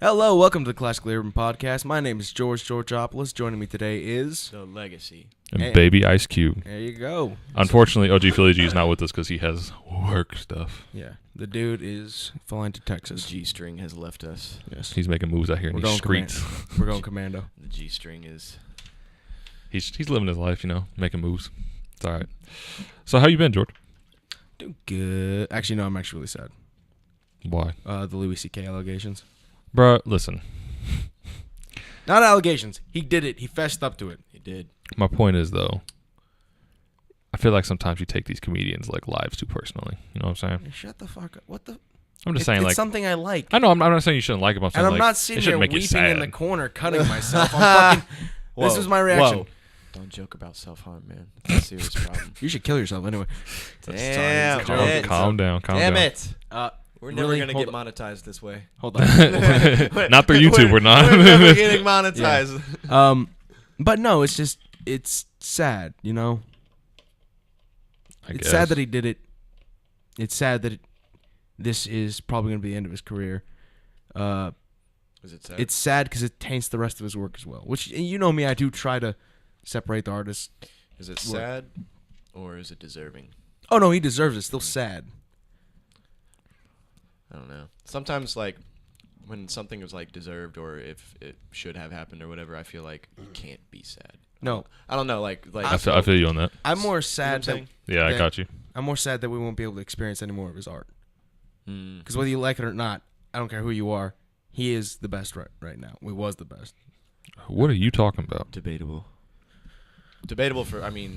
Hello, welcome to the Classically Urban Podcast. My name is George Georgopoulos. Joining me today is... The Legacy. And Baby Ice Cube. There you go. Unfortunately, OG Philly G is not with us because he has work stuff. Yeah, the dude is flying to The Texas. G-string has left us. Yes. He's making moves out here in these streets. We're going commando. The G-string is... He's living his life, making moves. It's all right. So how you been, George? Doing good. Actually, no, I'm actually really sad. Why? The Louis C.K. allegations. Bruh, listen. Not allegations. He did it. He fessed up to it. He did. My point is, though, I feel like sometimes you take these comedians' lives too personally. You know what I'm saying? Shut the fuck up. What the... I'm just saying, it's something I like. I know, I'm not saying you shouldn't like it, but I'm not sitting here weeping in the corner, cutting myself. I'm fucking... This is my reaction. Whoa. Don't joke about self-harm, man. It's a serious problem. You should kill yourself anyway. Damn it. Calm down. Damn it. We're never Really? going to get monetized this way. Hold on. Not through YouTube, we're not. We're never getting monetized. Yeah. But no, it's just, it's sad, you know? It's sad that he did it. It's sad that this is probably going to be the end of his career. Is it sad? It's sad because it taints the rest of his work as well. Which, you know me, I do try to separate the artist. Is it sad or is it deserving? Oh, no, he deserves it. It's still sad. I don't know. Sometimes, when something is, deserved or if it should have happened or whatever, I feel like you can't be sad. No. I don't know, I feel you on that. I'm more sad that... Yeah, I got you. I'm more sad that we won't be able to experience any more of his art. Mm. Because whether you like it or not, I don't care who you are, he is the best right now. He was the best. What are you talking about? Debatable for, Okay,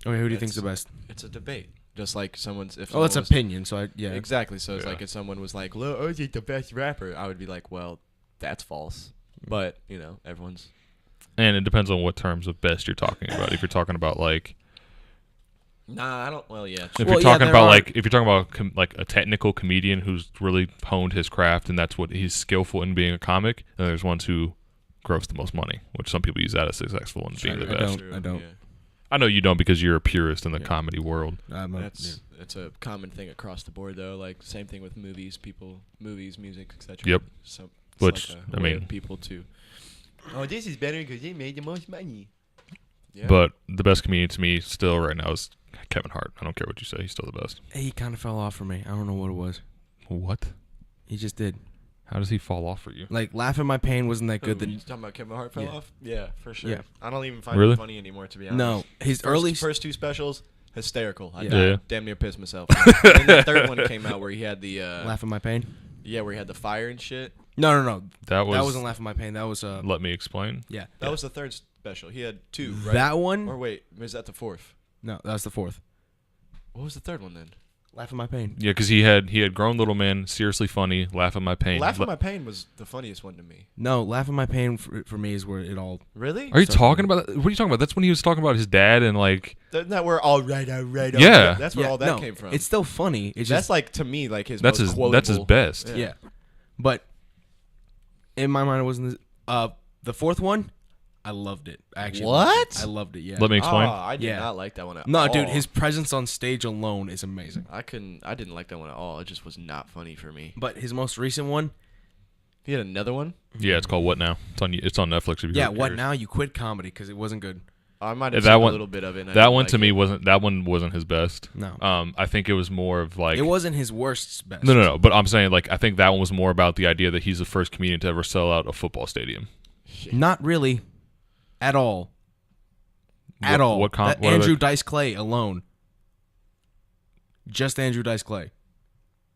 who do you think's the best? It's a debate. Just like someone's... Oh, it's opinion, so yeah. Exactly. So it's like if someone was like, Lil Uzi's the best rapper, I would be like, well, that's false. But, everyone's... And it depends on what terms of best you're talking about. If you're talking about Nah, I don't... Well, yeah. If you're talking about a technical comedian who's really honed his craft and that's what he's skillful in being a comic, then there's ones who gross the most money, which some people use that as successful in being the best. I don't. Yeah. I know you don't because you're a purist in the comedy world. It's a common thing across the board, though. Same thing with movies, music, etc. Yep. So Which, people too. Oh, this is better because they made the most money. Yeah. But the best comedian to me still right now is Kevin Hart. I don't care what you say. He's still the best. He kind of fell off for me. I don't know what it was. What? He just did. How does he fall off for you? Laugh at My Pain wasn't that good. You talking about Kevin Hart fell off? Yeah, for sure. Yeah. I don't even find Really? it funny anymore, to be honest. No, his first two specials, hysterical. I Yeah. damn near pissed myself. And the third one came out where he had the... Laugh at My Pain? Yeah, where he had the fire and shit. No. That wasn't Laugh at My Pain. That was... Let me explain. Yeah. That was the third special. He had two, right? That one? Or wait, was that the fourth? No, that was the fourth. What was the third one then? Laugh at My Pain. Yeah, because he had Grown Little Man, Seriously Funny, Laugh at My Pain. Laugh at My Pain was the funniest one to me. No, Laugh at My Pain for me is where it all... Really? Are you talking about that? What are you talking about? That's when he was talking about his dad and Isn't that where all right. Yeah. That's where all that came from. It's still funny. It's just... That's to me, his that's most his quotable. That's his best. Yeah. But in my mind, it wasn't... the fourth one, I loved it. Actually, What? I loved it, yeah. Let me explain. Oh, I did not like that one at all. No, dude, his presence on stage alone is amazing. I didn't like that one at all. It just was not funny for me. But his most recent one... He had another one? Yeah, it's called What Now? It's on Netflix. If you What Now? You quit comedy because it wasn't good. I might have seen a little bit of it. That one to me wasn't. That one wasn't his best. No. I think it was more of It wasn't his worst best. No. But I'm saying I think that one was more about the idea that he's the first comedian to ever sell out a football stadium. Not really. At all. Andrew Dice Clay alone. Just Andrew Dice Clay.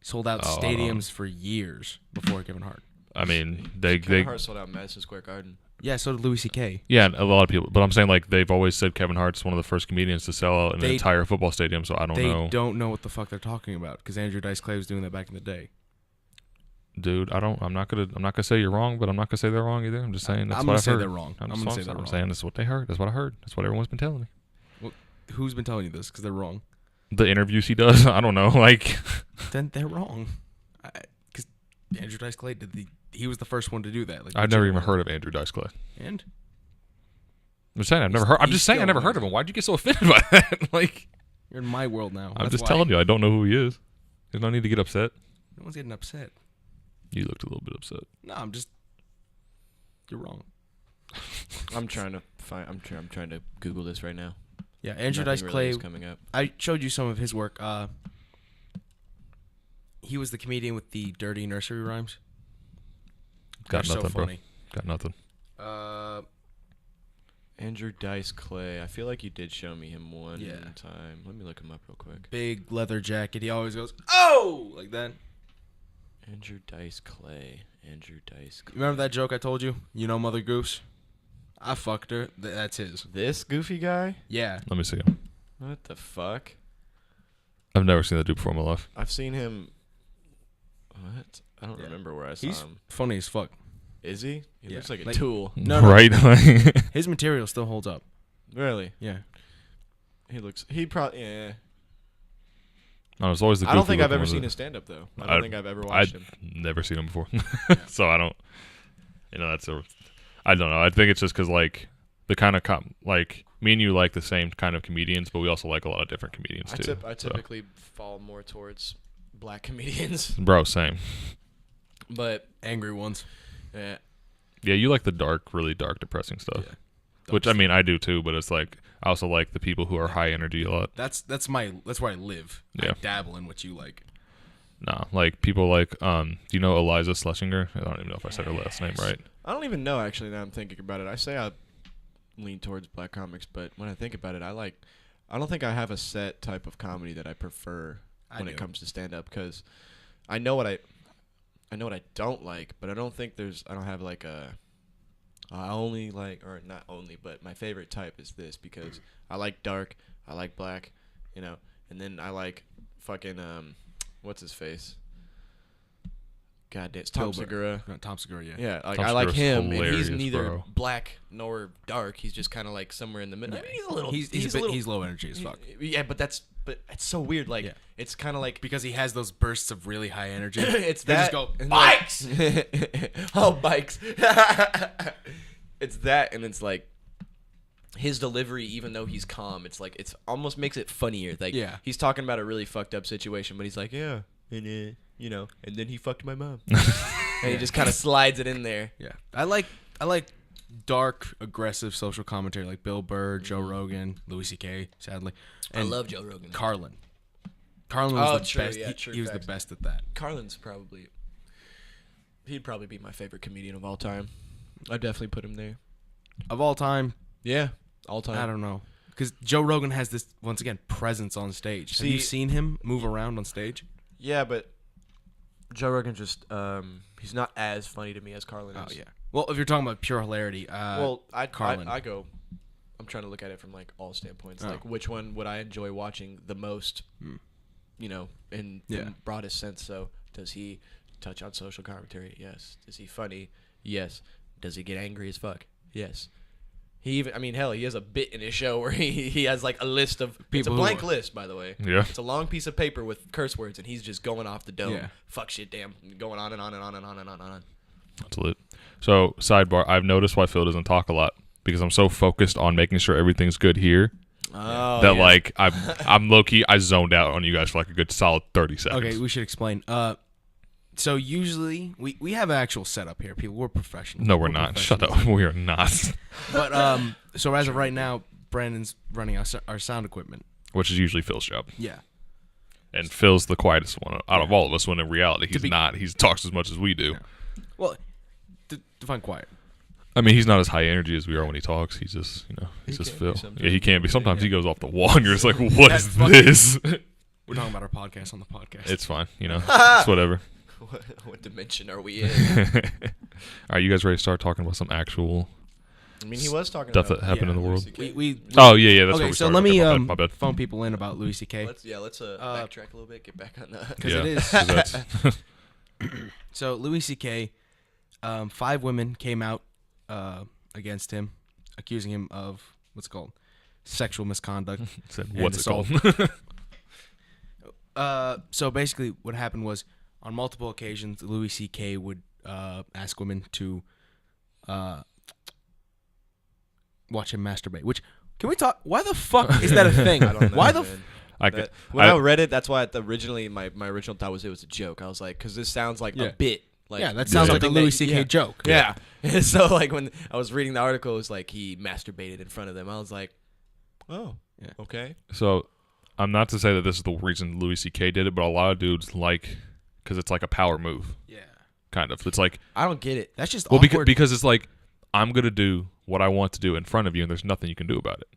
Sold out stadiums for years before Kevin Hart. I mean, Kevin Hart sold out Madison Square Garden. Yeah, so did Louis C.K. Yeah, a lot of people. But I'm saying they've always said Kevin Hart's one of the first comedians to sell out an entire football stadium. So I don't know. They don't know what the fuck they're talking about because Andrew Dice Clay was doing that back in the day. Dude, I'm not gonna say you're wrong, but I'm not gonna say they're wrong either. I'm just saying I'm what gonna I've say heard. they're wrong. I'm gonna say they're wrong. I'm saying that's what they heard. That's what I heard. That's what everyone's been telling me. Well, who's been telling you this? Because they're wrong. The interviews he does, I don't know. Then they're wrong. Because Andrew Dice Clay he was the first one to do that. I've never even heard of Andrew Dice Clay. And I'm just saying I've never heard. I'm just saying I never heard of him. Why'd you get so offended by that? You're in my world now. I'm just telling you, I don't know who he is. There's no need to get upset. No one's getting upset. You looked a little bit upset. No, I'm just You're wrong. I'm trying to Google this right now. Yeah, Andrew Nothing Dice really Clay. is coming up. I showed you some of his work. He was the comedian with the dirty nursery rhymes. Got They're nothing, so bro. funny. Got nothing. Andrew Dice Clay. I feel like you did show me him one Yeah. time. Let me look him up real quick. Big leather jacket. He always goes, "Oh!" like that. Andrew Dice Clay. Andrew Dice Clay. Remember that joke I told you? You know Mother Goose? I fucked her. That's his. This goofy guy? Yeah. Let me see him. What the fuck? I've never seen that dude before in my life. I've seen him. What? I don't remember where I saw He's him. funny as fuck. Is he? He Yeah. looks like a Like- tool. No. Right? His material still holds up. Really? Yeah. He probably. Yeah. No, it's always the I don't goofy think I've looking ever ones seen that- his stand up though. I don't think I've ever watched him. Never seen him before. So I don't. I don't know. I think it's just because like the kind of like me and you like the same kind of comedians, but we also like a lot of different comedians too. I typically fall more towards black comedians, Bro, same. but Angry ones. yeah, Yeah, you like the dark, really dark, depressing stuff. Yeah. Which I mean, I do too. But it's like I also like the people who are high energy a lot. That's where I live. Yeah. I dabble in what you like. No, like people like do you know Eliza Schlesinger? I don't even know if I said her last name right. I don't even know actually. Now I'm thinking about it. I say I lean towards black comics, but when I think about it, I don't think I have a set type of comedy that I prefer when it comes to stand up because I know what I don't like, but I don't have like a I only like, or not only, but my favorite type is this because I like dark, I like black, you know, and then I like fucking what's his face? God damn, it's Tom Segura. No, Tom Segura, yeah. Yeah, like Tom I like Segura's him, and he's hilarious, neither bro. black nor dark. He's just kind of like somewhere in the middle. Yeah. I mean, he's a little. He's low energy as fuck. Yeah, but it's so weird. Like Yeah. it's kind of like Because he has those bursts of really high energy. it's They that. just go, and "Bikes!" like- oh, bikes. It's that, and it's like his delivery, even though he's calm, it's like it's almost makes it funnier. Like Yeah. he's talking about a really fucked up situation, but he's like, yeah, and you know, and then he fucked my mom, and he just kind of slides it in there. Yeah. I like dark, aggressive social commentary like Bill Burr, Joe Rogan, Louis C.K., sadly. And I love Joe Rogan. Carlin. Carlin was the true, best. yeah, he true, he was facts. the best at that. Carlin's he'd probably be my favorite comedian of all time. I'd definitely put him there. Of all time, Yeah, all time. I don't know. Because Joe Rogan has this, once again, presence on stage. Have you See- seen him move around on stage? Yeah, but Joe Rogan just he's not as funny to me as Carlin is. Oh, yeah. Well, if you're talking about pure hilarity, Carlin. I'm trying to look at it from like all standpoints. Oh. Like which one would I enjoy watching the most? You know, in Yeah. the broadest sense. So does he touch on social commentary? Yes. Is he funny? Yes. Does he get angry as fuck? Yes. He has a bit in his show where he has like a list of it's a People blank list, by the way. Yeah. It's a long piece of paper with curse words, and he's just going off the dome. Yeah. Fuck shit, damn, going on and on and on and on and on and on. That's lit. So sidebar, I've noticed why Phil doesn't talk a lot because I'm so focused on making sure everything's good here Oh, that like I'm low key I zoned out on you guys for like a good solid 30 seconds. Okay, we should explain. So usually we have an actual setup here. People, we're professionals. No, we're not. Shut up. We are not. But so as of right now, Brandon's running our sound equipment. Which is usually Phil's job. Yeah. And Phil's the quietest one out of all of us when in reality he's not. He talks as much as we do. Yeah. Well, define quiet. I mean, he's not as high energy as we are when he talks. He's just, he's just can Phil. be sometimes. Yeah, he can be. Sometimes he goes off the wall and you're just like, what is this? We're talking about our podcast on the podcast. It's fine. It's whatever. What dimension are we in? All right, you guys ready to start talking about some actual I mean, he was talking stuff about that happened in the world? we Oh, yeah, that's where okay, we so started. let me Okay, my bad. phone people in about Louis C.K. Let's backtrack a little bit, get back on that. Because Yeah, it is. 'cause that's- So Louis C.K., 5 women came out against him, accusing him of what's it called sexual misconduct. said, and what's it assault. called? So basically, what happened was on multiple occasions, Louis C.K. would ask women to watch him masturbate. Which can we talk? Why the fuck is that a thing? I don't know, Why the? When I read it, that's why originally my original thought was it was a joke. I was like, because this sounds like Yeah. a bit. Like, yeah, that sounds like a Louis C.K. joke. Yeah. So like when I was reading the article, it was like he masturbated in front of them. I was like, oh, yeah, okay. So I'm not to say that this is the reason Louis C.K. did it, but a lot of dudes like, because it's like a power move. Yeah. Kind of. It's like, I don't get it. That's just awkward. Because it's like, I'm going to do what I want to do in front of you, and there's nothing you can do about it.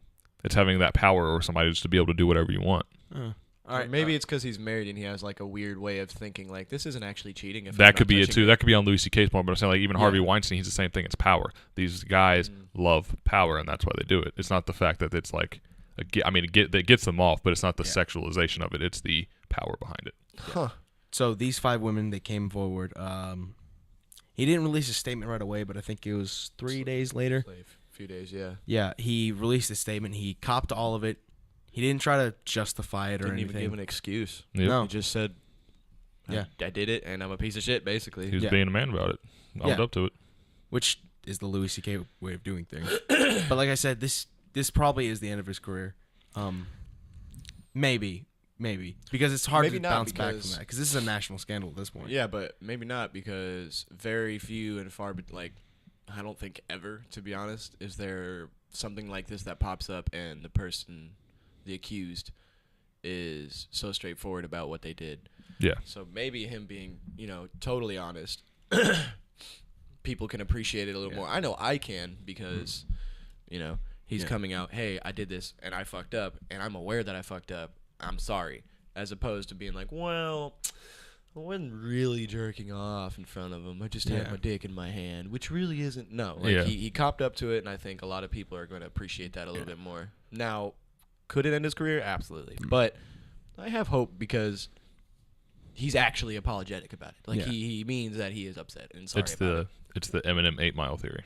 It's having that power over somebody just to be able to do whatever you want. All right, maybe it's because he's married and he has like a weird way of thinking. Like, this isn't actually cheating. If that could be it too. That could be on Louis C.K.'s point, but I'm saying like even Harvey Weinstein, he's the same thing. It's power. These guys love power, and that's why they do it. It's not the fact that it's like, it gets them off, but it's not the sexualization of it. It's the power behind it. Huh. So these 5 women, they came forward. He didn't release a statement right away, but I think it was 3 days later. A few days, yeah. Yeah, he released a statement. He copped all of it. He didn't try to justify it or anything. Didn't even give an excuse. Yep. No. He just said, I did it, and I'm a piece of shit, basically. He was being a man about it. Owned up to it. Which is the Louis C.K. way of doing things. But like I said, this probably is the end of his career. Maybe. Because it's hard to bounce back from that. Because this is a national scandal at this point. Yeah, but maybe not, because very few and far, like, I don't think ever, to be honest, is there something like this that pops up and the person, the accused, is so straightforward about what they did. Yeah. So maybe him being, totally honest, people can appreciate it a little more. I know I can, because, he's coming out, hey, I did this and I fucked up, and I'm aware that I fucked up. I'm sorry. As opposed to being like, well, I wasn't really jerking off in front of him. I just had my dick in my hand, which really isn't. No, like he copped up to it, and I think a lot of people are going to appreciate that a little bit more. Now, could it end his career? Absolutely. But I have hope, because he's actually apologetic about it. Like he means that he is upset and sorry about it. It's the Eminem 8 Mile theory.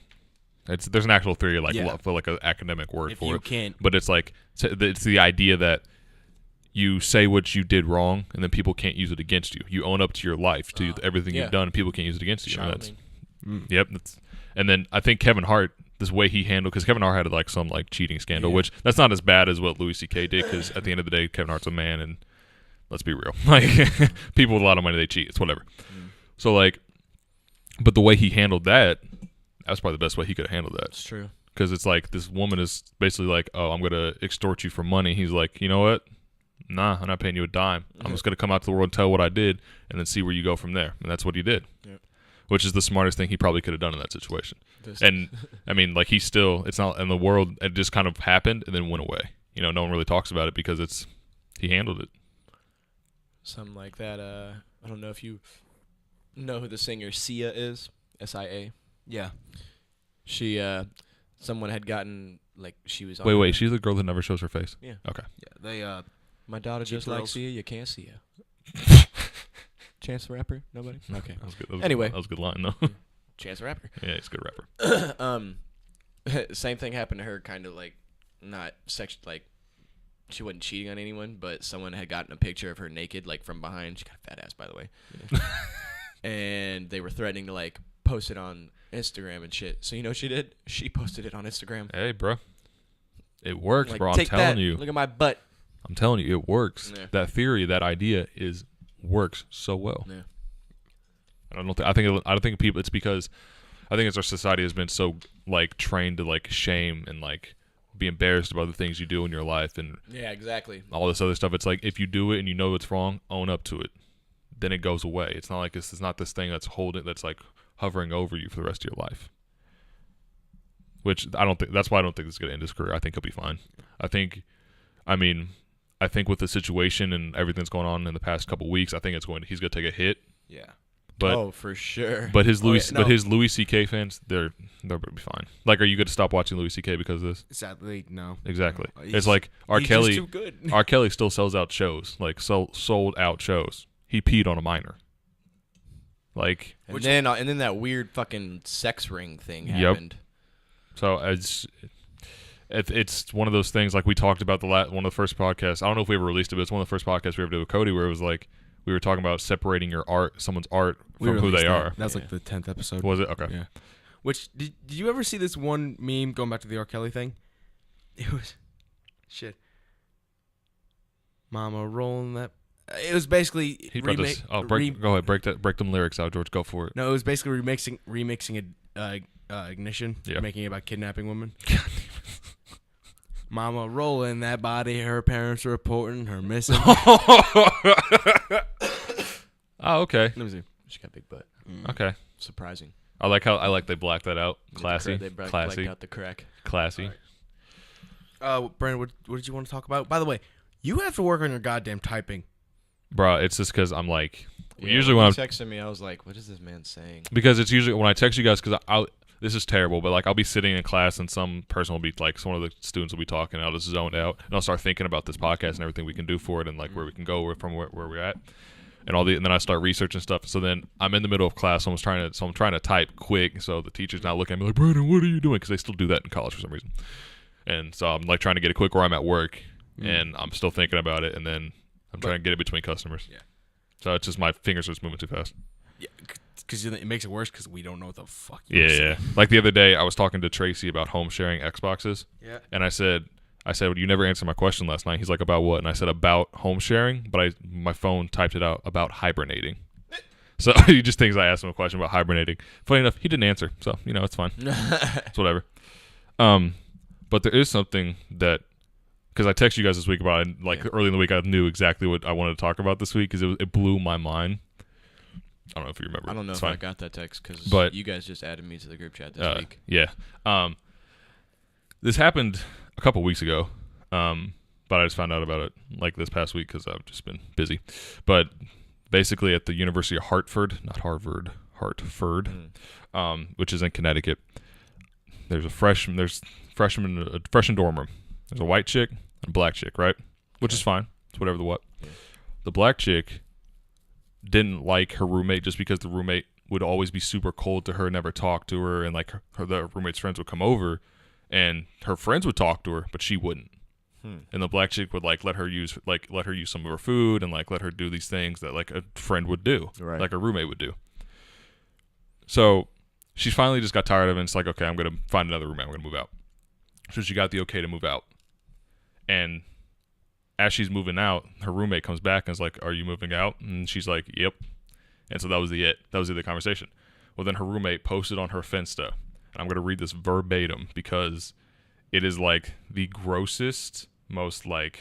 There's an actual theory for like an academic word for it. But it's like it's the idea that you say what you did wrong, and then people can't use it against you. You own up to your life, to everything you've done, and people can't use it against you. And then I think Kevin Hart, this way he handled, because Kevin Hart had like some like cheating scandal, which that's not as bad as what Louis C.K. did, because at the end of the day, Kevin Hart's a man, and let's be real, like people with a lot of money, they cheat. It's whatever. So like, but the way he handled that was probably the best way he could have handled that. It's true. Because it's like this woman is basically like, oh, I'm gonna extort you for money. He's like, you know what? Nah, I'm not paying you a dime. I'm just going to come out to the world and tell what I did, and then see where you go from there. And that's what he did, which is the smartest thing he probably could have done in that situation. And, I mean, like, he's still, it's not in the world, it just kind of happened and then went away. No one really talks about it because he handled it. Something like that. I don't know if you know who the singer Sia is, S-I-A. Yeah. She, someone had gotten, like, she was on. Wait, she's the girl that never shows her face? Yeah. Okay. Yeah, they, my daughter just likes Sia. You can't see her. Chance the Rapper? Nobody? Okay. That was good. Anyway. That was a good line, though. Chance the Rapper. Yeah, he's a good rapper. Same thing happened to her, kind of like, not like, she wasn't cheating on anyone, but someone had gotten a picture of her naked, like, from behind. She got a fat ass, by the way. And they were threatening to, like, post it on Instagram and shit. So you know what she did? She posted it on Instagram. Hey, bro. It works, like, bro. I'm telling you. Look at my butt. I'm telling you, it works. Yeah. That theory, that idea works so well. Yeah. I don't think people. It's because I think our society has been so like trained to like shame and like be embarrassed about the things you do in your life and exactly all this other stuff. It's like if you do it and you know it's wrong, own up to it. Then it goes away. It's not like it's not this thing that's like hovering over you for the rest of your life. Which that's why I don't think this is gonna end his career. I think he'll be fine. I think with the situation and everything that's going on in the past couple weeks, I think he's gonna take a hit. Yeah. But for sure. But his Louis C.K. fans, they're gonna be fine. Like, are you gonna stop watching Louis C.K. because of this? Sadly, no. Exactly. It's like R. Kelly. Too good. R. Kelly still sells out shows, like sold out shows. He peed on a minor. Like, and then that weird fucking sex ring thing happened. Yep. So it's one of those things, like we talked about one of the first podcasts. I don't know if we ever released it, but it's one of the first podcasts we ever did with Cody, where it was like we were talking about separating someone's art from who they are. That was like the 10th episode. Was it? Okay. Yeah. Which did you ever see this one meme going back to the R. Kelly thing? It was shit. Mama rolling that It was basically Go ahead, break them lyrics out, George. Go for it. No, it was basically remixing Ignition, making it about kidnapping women. Mama rolling that body, her parents reporting her missing. Oh, okay. Let me see. She got a big butt. Okay. Surprising. I like they blacked that out. Classy. They blacked out the crack. Classy. Right. Brandon, what did you want to talk about? By the way, you have to work on your goddamn typing. Bro, it's just because I'm like... usually when I'm texting me, I was like, what is this man saying? Because it's usually when I text you guys, because this is terrible, but like I'll be sitting in class and some person will be like, one of the students will be talking, and I'll just zone out, and I'll start thinking about this podcast and everything we can do for it, and like where we can go from where we're at, and then I start researching stuff. So then I'm in the middle of class, so I'm trying to type quick, so the teacher's not looking at me like, Brandon, what are you doing? Because they still do that in college for some reason, and so I'm like trying to get it quick where I'm at work, and I'm still thinking about it, and then I'm trying to get it between customers. Yeah. So it's just my fingers are just moving too fast. Yeah, because it makes it worse because we don't know what the fuck. Yeah. Like the other day, I was talking to Tracy about home sharing Xboxes. Yeah. And I said, well, you never answered my question last night. He's like, about what? And I said, about home sharing, but my phone typed it out about hibernating. So he just thinks I asked him a question about hibernating. Funny enough, he didn't answer. So, it's fine. It's whatever. But there is something that, because I texted you guys this week about it, early in the week, I knew exactly what I wanted to talk about this week because it blew my mind. I don't know if you remember. I don't know if I got that text because you guys just added me to the group chat this week. Yeah. This happened a couple weeks ago, but I just found out about it this past week because I've just been busy. But basically at the University of Hartford, not Harvard, Hartford, which is in Connecticut, there's a freshman dorm room. There's a white chick and a black chick, right? Which is fine. It's whatever the what. Yeah. The black chick didn't like her roommate just because the roommate would always be super cold to her, never talk to her, and the roommate's friends would come over, and her friends would talk to her, but she wouldn't. And the black chick would let her use some of her food and let her do these things that a friend would do, right. Like a roommate would do. So she finally just got tired of it, and it's like, okay, I'm gonna find another roommate. I'm gonna move out. So she got the okay to move out. And as she's moving out, her roommate comes back and is like, are you moving out? And she's like, yep. And so that was the conversation. Well, then her roommate posted on her Finsta. And I'm going to read this verbatim because it is the grossest, most I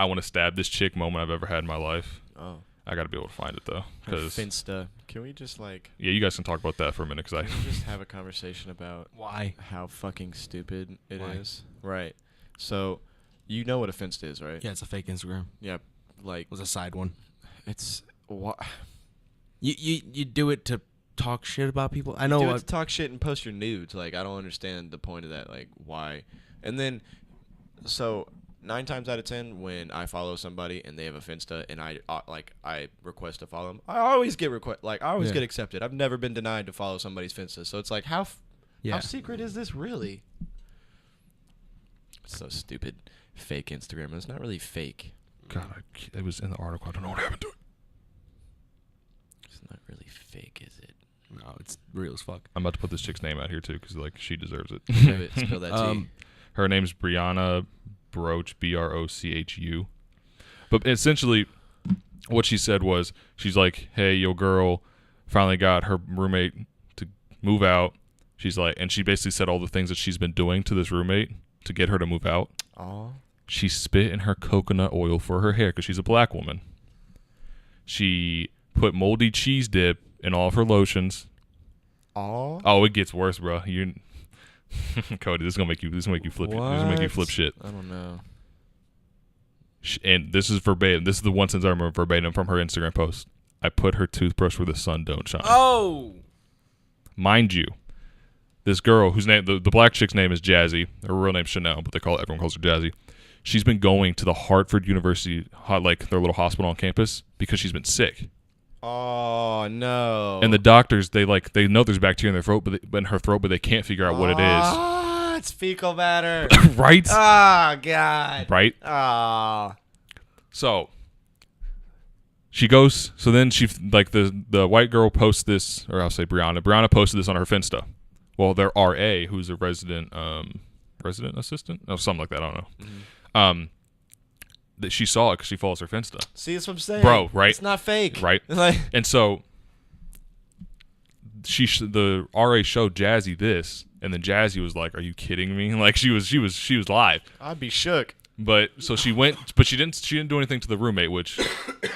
want to stab this chick moment I've ever had in my life. Oh. I got to be able to find it, though. Her Finsta. Can we just Yeah, you guys can talk about that for a minute. Can we just have a conversation about why? How fucking stupid it is? Right. So... You know what a Finsta is, right? Yeah, it's a fake Instagram. Yeah, it was a side one. It's what you do it to talk shit about people. I know. You do it to talk shit and post your nudes. I don't understand the point of that. Why? And then, so 9 times out of 10, when I follow somebody and they have a Finsta and I request to follow them, I always get get accepted. I've never been denied to follow somebody's Finsta. So it's how secret is this really? It's so stupid. Fake Instagram. It's not really fake. God, it was in the article. I don't know what happened to it. It's not really fake, is it? No, it's real as fuck. I'm about to put this chick's name out here, too, because, she deserves it. Spill that tea. Her name's Brianna Brochu, Brochu. But essentially, what she said was, she's like, hey, your girl finally got her roommate to move out. She's like, and she basically said all the things that she's been doing to this roommate to get her to move out. Aww. She spit in her coconut oil for her hair because she's a black woman. She put moldy cheese dip in all of her lotions. Aww. Oh, it gets worse, bro. Cody, this is gonna make you flip. What? This is gonna make you flip shit. I don't know. And this is verbatim. This is the one sentence I remember verbatim from her Instagram post. I put her toothbrush where the sun don't shine. Oh. Mind you, this girl whose name, the black chick's name is Jazzy. Her real name's Chanel, but everyone calls her Jazzy. She's been going to the Hartford University, their little hospital on campus, because she's been sick. Oh no! And the doctors, they know there's bacteria in their throat, but they can't figure out what it is. Ah, it's fecal matter. Right? Oh god. Right? Ah. So she goes. So then she the white girl posts this, or I'll say Brianna. Brianna posted this on her Finsta. Well, their RA, who's a resident assistant, or something like that. I don't know. that she saw it because she follows her Finsta. See, that's what I'm saying, bro. Right? It's not fake, right? And so the RA showed Jazzy this, and then Jazzy was like, "Are you kidding me?" Like she was live. I'd be shook. But so she went, but she didn't do anything to the roommate, which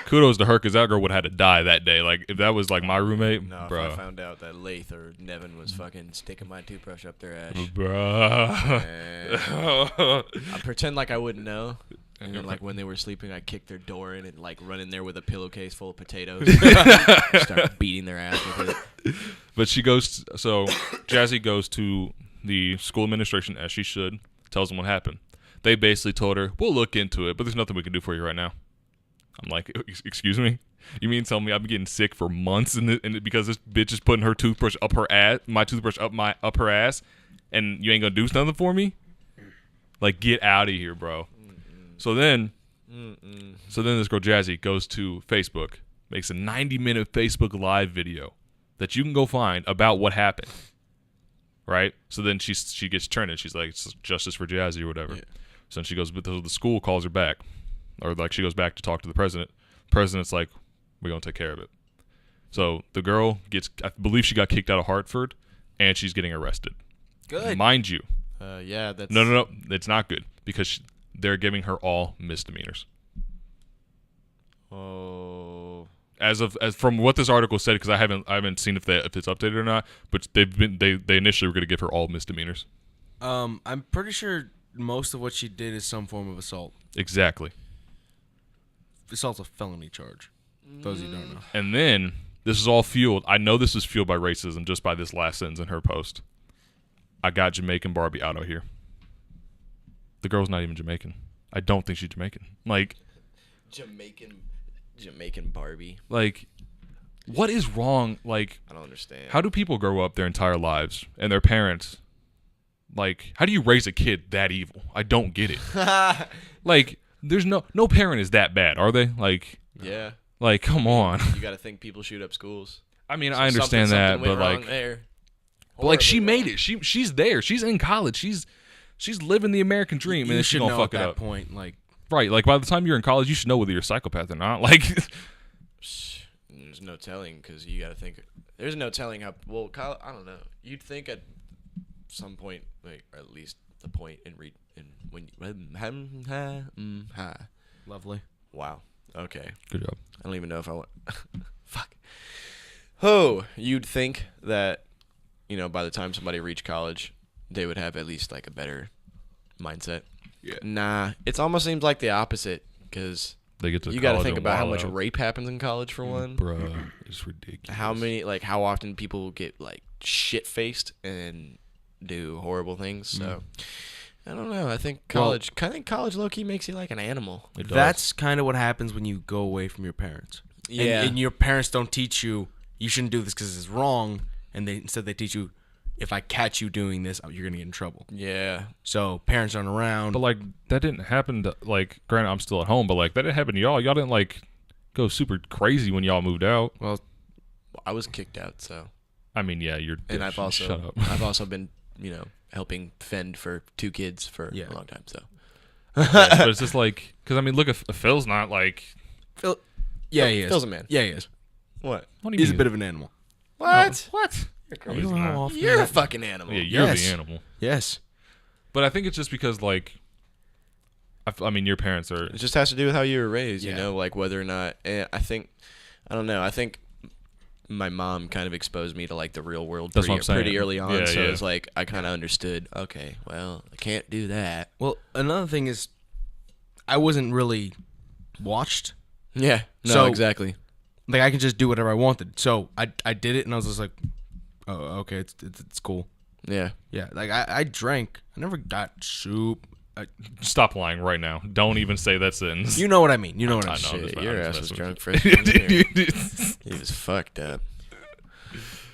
kudos to her because that girl would have had to die that day. Like if that was like my roommate, no, bro. If I found out that Lath or Nevin was fucking sticking my toothbrush up their ass, bro. I pretend like I wouldn't know. And then, like when they were sleeping, I kicked their door in and like run in there with a pillowcase full of potatoes, start beating their ass with it. But so Jazzy goes to the school administration as she should, tells them what happened. They basically told her, we'll look into it, but there's nothing we can do for you right now. I'm like, excuse me? You mean tell me I've been getting sick for months and because this bitch is putting her toothbrush up her ass, my toothbrush up her ass, and you ain't gonna do something for me? Like, get out of here, bro. So then this girl Jazzy goes to Facebook, makes a 90-minute Facebook Live video that you can go find about what happened. Right? So then she gets turned and she's like, it's justice for Jazzy or whatever. Yeah. So then she goes, but the school calls her back. Or like she goes back to talk to the president. The president's like, we're going to take care of it. So the girl I believe she got kicked out of Hartford and she's getting arrested. Good. Mind you. Yeah, that's... No. It's not good because they're giving her all misdemeanors. Oh... As from what this article said, because I haven't seen if it's updated or not, but they initially were going to give her all misdemeanors. I'm pretty sure most of what she did is some form of assault. Exactly. Assault's a felony charge. Those of you don't know. And then this is all fueled. I know this is fueled by racism just by this last sentence in her post. I got Jamaican Barbie out of here. The girl's not even Jamaican. I don't think she's Jamaican. Like Jamaican Barbie. Like, what is wrong? Like, I don't understand. How do people grow up their entire lives and their parents? Like, how do you raise a kid that evil? I don't get it. Like, there's no parent is that bad, are they? Like, yeah. Like, come on. You got to think people shoot up schools. I mean, so I understand that, but like, she made it. She's there. She's in college. She's living the American dream, and then she's gonna fuck it up. At that point, like. Right, like by the time you're in college, you should know whether you're a psychopath or not. Like, there's no telling because you got to think. There's no telling how. Well, I don't know. You'd think at some point, like, or at least the point Lovely. Wow. Okay. Good job. I don't even know if I want. Fuck. Oh, you'd think that, by the time somebody reached college, they would have at least like a better mindset. Yeah. Nah, it almost seems like the opposite because you got to think about how much rape happens in college for one. Bruh, it's ridiculous. How often people get like shit faced and do horrible things. So I don't know. I think college low key makes you like an animal. That's kind of what happens when you go away from your parents. Yeah, and your parents don't teach you shouldn't do this because it's wrong, and instead they teach you, if I catch you doing this, you're gonna get in trouble. Yeah. So parents aren't around. But like that didn't happen to, like, granted I'm still at home, but like that didn't happen to y'all. Y'all didn't like go super crazy when y'all moved out. Well, I was kicked out, so. I mean, yeah, you're. And I've also shut up. I've also been helping fend for 2 kids for a long time. So. Yeah, but it's just like because I mean, look, if Phil's not like. Phil, yeah, he is. Phil's a man. Yeah, he is. What? What do you He's mean? a bit of an animal. What? What? You're a fucking animal. Yeah, you're Yes. the animal. Yes. But I think it's just because, like, I mean, your parents are. It just has to do with how you were raised, Yeah. like whether or not. And I don't know. I think my mom kind of exposed me to like the real world pretty early on. Yeah, so yeah. it's like I kind of understood. Okay, well, I can't do that. Well, another thing is, I wasn't really watched. Yeah. No, So- exactly. Like I could just do whatever I wanted. So I did it, and I was just like, oh, okay, it's cool. Yeah. Yeah, like I drank. I never got soup. Stop lying right now. Don't even say that sentence. You know what I mean. You know what I I mean. know. Shit, I'm your just ass was messing drunk with freshman year. you. He was fucked up.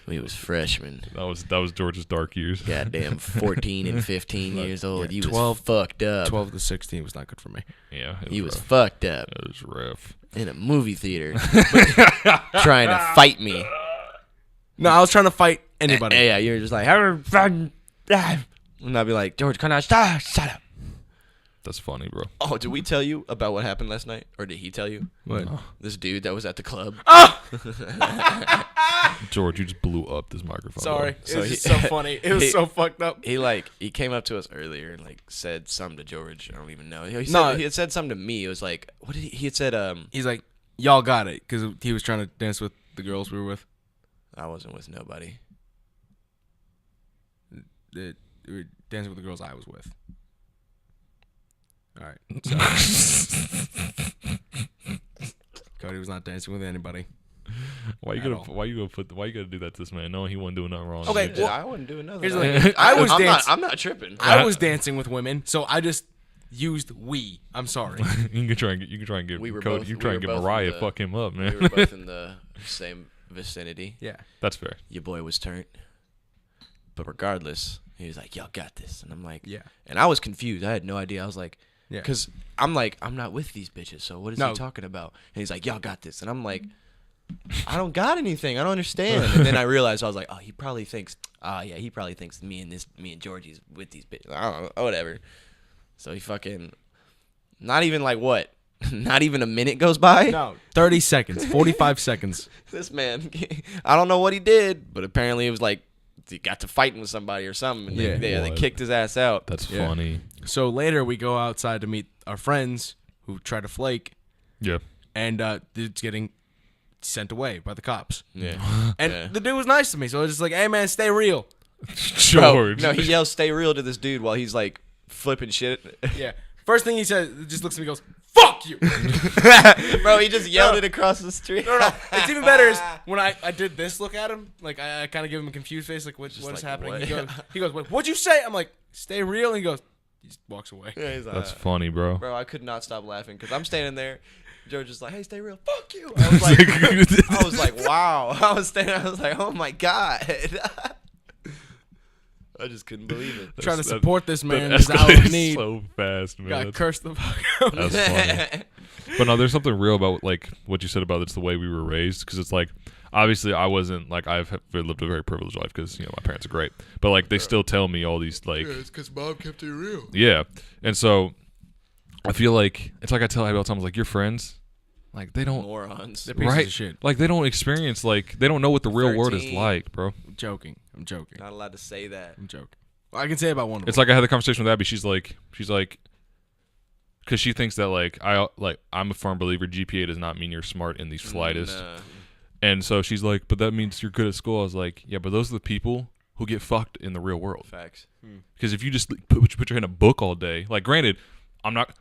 We was freshmen. That was George's dark years. Goddamn 14 and 15 years old. Yeah, You was fucked up. 12 to 16 was not good for me. Yeah, You was rough. fucked up It was rough. in a movie theater trying to fight me. No, I was trying to fight anybody. Yeah, you were just like, and I'd be like, George, can I shut up? That's funny, bro. Oh, did we tell you about what happened last night? Or did he tell you? What? No. This dude that was at the club. Oh! George, you just blew up this microphone. Sorry. Bro. It So was he- just so funny. It was so fucked up. He came up to us earlier and like said something to George. I don't even know. He had said something to me. It was like, what did he had said? He's like, y'all got it, because he was trying to dance with the girls we were with. I wasn't with nobody. We were dancing with the girls I was with. All right. So, Cody was not dancing with anybody. Why you gonna do that to this man? Knowing he wasn't doing nothing wrong. Okay, Well, I wouldn't do nothing. Here's the thing. I was dancing. I'm not tripping. I was dancing with women, so I just used we. I'm sorry. you can try and get We were Cody. both- You we try were and get both in Mariah. the- Fuck him up, man. We were both in the same vicinity. Yeah. That's fair. Your boy was turned. But regardless, he was like, y'all got this. And I'm like, Yeah. And I was confused. I had no idea. I was like, Yeah. because I'm like, I'm not with these bitches. So what is No. he talking about? And he's like, y'all got this. And I'm like, I don't got anything. I don't understand. And then I realized I was like, oh, he probably thinks me and Georgie's with these bitches. I don't know, whatever. So he fucking, not even like what? Not even a minute goes by? No. 30 seconds. 45 seconds. This man, I don't know what he did, but apparently it was like he got to fighting with somebody or something. And Yeah. they kicked his ass out. That's Yeah. funny. So later we go outside to meet our friends who try to flake, Yeah. and dude's getting sent away by the cops. Yeah. And Yeah. the dude was nice to me, so I was just like, hey, man, stay real. George. No, he yells "Stay real" to this dude while he's like flipping shit. Yeah. First thing he says, just looks at me and goes, fuck you. Bro, he just yelled it across the street. No. It's even better is when I did this look at him, like I kind of give him a confused face, like what is like, happening? what? He goes, what'd you say? I'm like, stay real. And he goes, he just walks away. Yeah, he's like, That's funny, bro. bro, I could not stop laughing because I'm standing there. George is like, "Hey, stay real." Fuck you. I was like, wow. I was like, oh my god. I just couldn't believe it. Trying to support this man That is out of escalated need. so fast, man. Got cursed the fuck out. That's funny. But no, there's something real about like what you said about it's the way we were raised, because it's like obviously I wasn't like I've lived a very privileged life because my parents are great, but like they still tell me all these like it's because mom kept it real. yeah, and so I feel like it's like I tell Abby all the time, like your friends, like they don't Morons. They're pieces right, of shit. like they don't experience like they don't know what the real world is 13. like, bro. I'm joking. Not allowed to say that. I'm joking. Well, I can say about one of It's them. like I had the conversation with Abby. She's like, because she thinks that I'm a firm believer GPA does not mean you're smart in the slightest. Nah. And so she's like, but that means you're good at school. I was like, yeah, but those are the people who get fucked in the real world. Facts. Because if you just put your head in a book all day, like granted, I'm not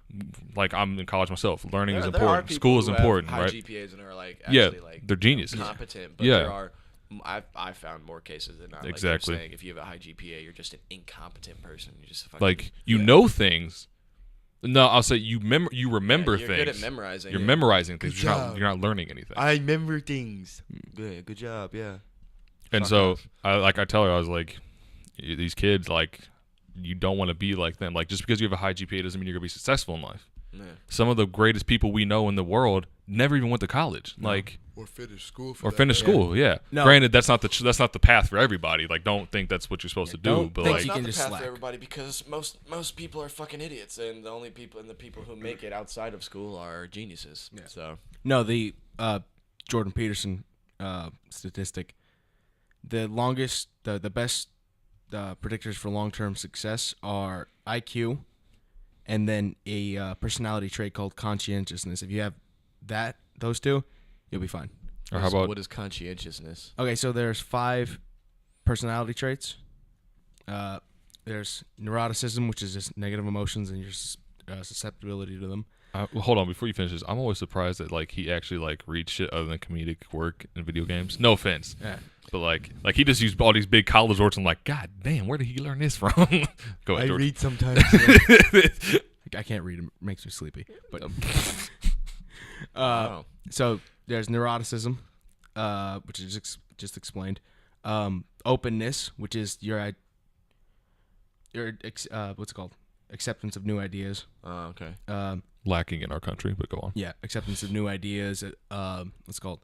like I'm in college myself. Learning is There are important. people School is who have important, high right? GPAs and are like Yeah, actually like they're geniuses. competent, but Yeah. there are. I found more cases than not. Exactly. Like you're saying, if you have a high GPA, you're just an incompetent person. You're just a fucking, Like you know things. No, I'll say you remember you're things. good at memorizing. You're yeah. memorizing things. Good You're job. not learning anything. I remember things. Good job. Yeah. And Fuck so off. I tell her, I was like, these kids, like, you don't want to be like them. Like, just because you have a high GPA doesn't mean you're gonna be successful in life. Yeah. Some of the greatest people we know in the world never even went to college. Like, Or finish school. or finished school. Yeah. No. Granted, that's not the path for everybody. Like, don't think that's what you're supposed to do. don't But think like, It's you not can the just path slack. for everybody because most people are fucking idiots, and the only people who make it outside of school are geniuses. Yeah. So No, the Jordan Peterson statistic. The best predictors for long-term success are IQ, and then a personality trait called conscientiousness. If you have those two, you'll be fine. or how about what is conscientiousness? Okay, so there's 5 personality traits. There's neuroticism, which is just negative emotions and your susceptibility to them. well, hold on before you finish this. I'm always surprised that like he actually like reads shit other than comedic work in video games. No offense, Yeah. but like he just used all these big college words. I'm like, God damn, where did he learn this from? Go ahead, George. read sometimes. I can't read. It makes me sleepy. But Wow. so there's neuroticism, which is just explained. Openness, which is your what's it called? Acceptance of new ideas. Oh, okay. Lacking in our country, but go on. Yeah, acceptance of new ideas. What's it called?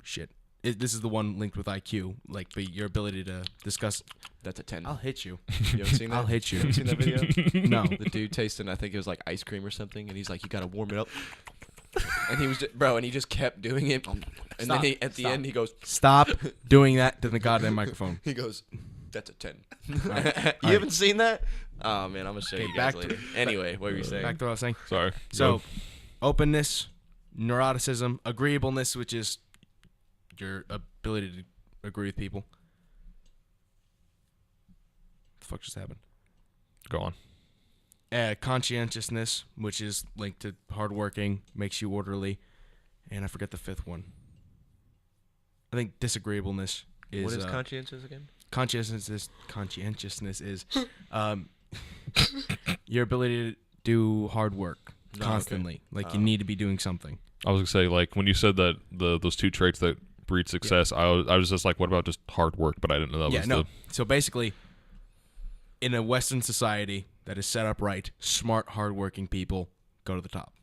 Shit. this is the one linked with IQ, like, but your ability to discuss. That's a 10. I'll hit you. You ever seen that? I'll hit you. You ever seen that video? No. The dude tasting, I think it was like ice cream or something, and he's like, you gotta warm it up. And he was and he just kept doing it. And Stop. then at the end he goes, Stop doing that to the goddamn microphone. he goes, that's a 10. Right. You haven't seen that? Oh man, I'm gonna show Okay, you guys back to- later. Anyway, what were you saying? Back to what I was saying. Sorry. So, openness, neuroticism, agreeableness, which is your ability to agree with people. What the fuck just happened? Go on. Conscientiousness, which is linked to hardworking, makes you orderly, and I forget the fifth one. I think disagreeableness is. What is conscientious again? Conscientiousness is your ability to do hard work constantly. Okay. Like you need to be doing something. I was gonna say, like, when you said that those two traits that breed success, I was just like, what about just hard work? But I didn't know that was So basically, in a Western society that is set up right, smart, hardworking people go to the top.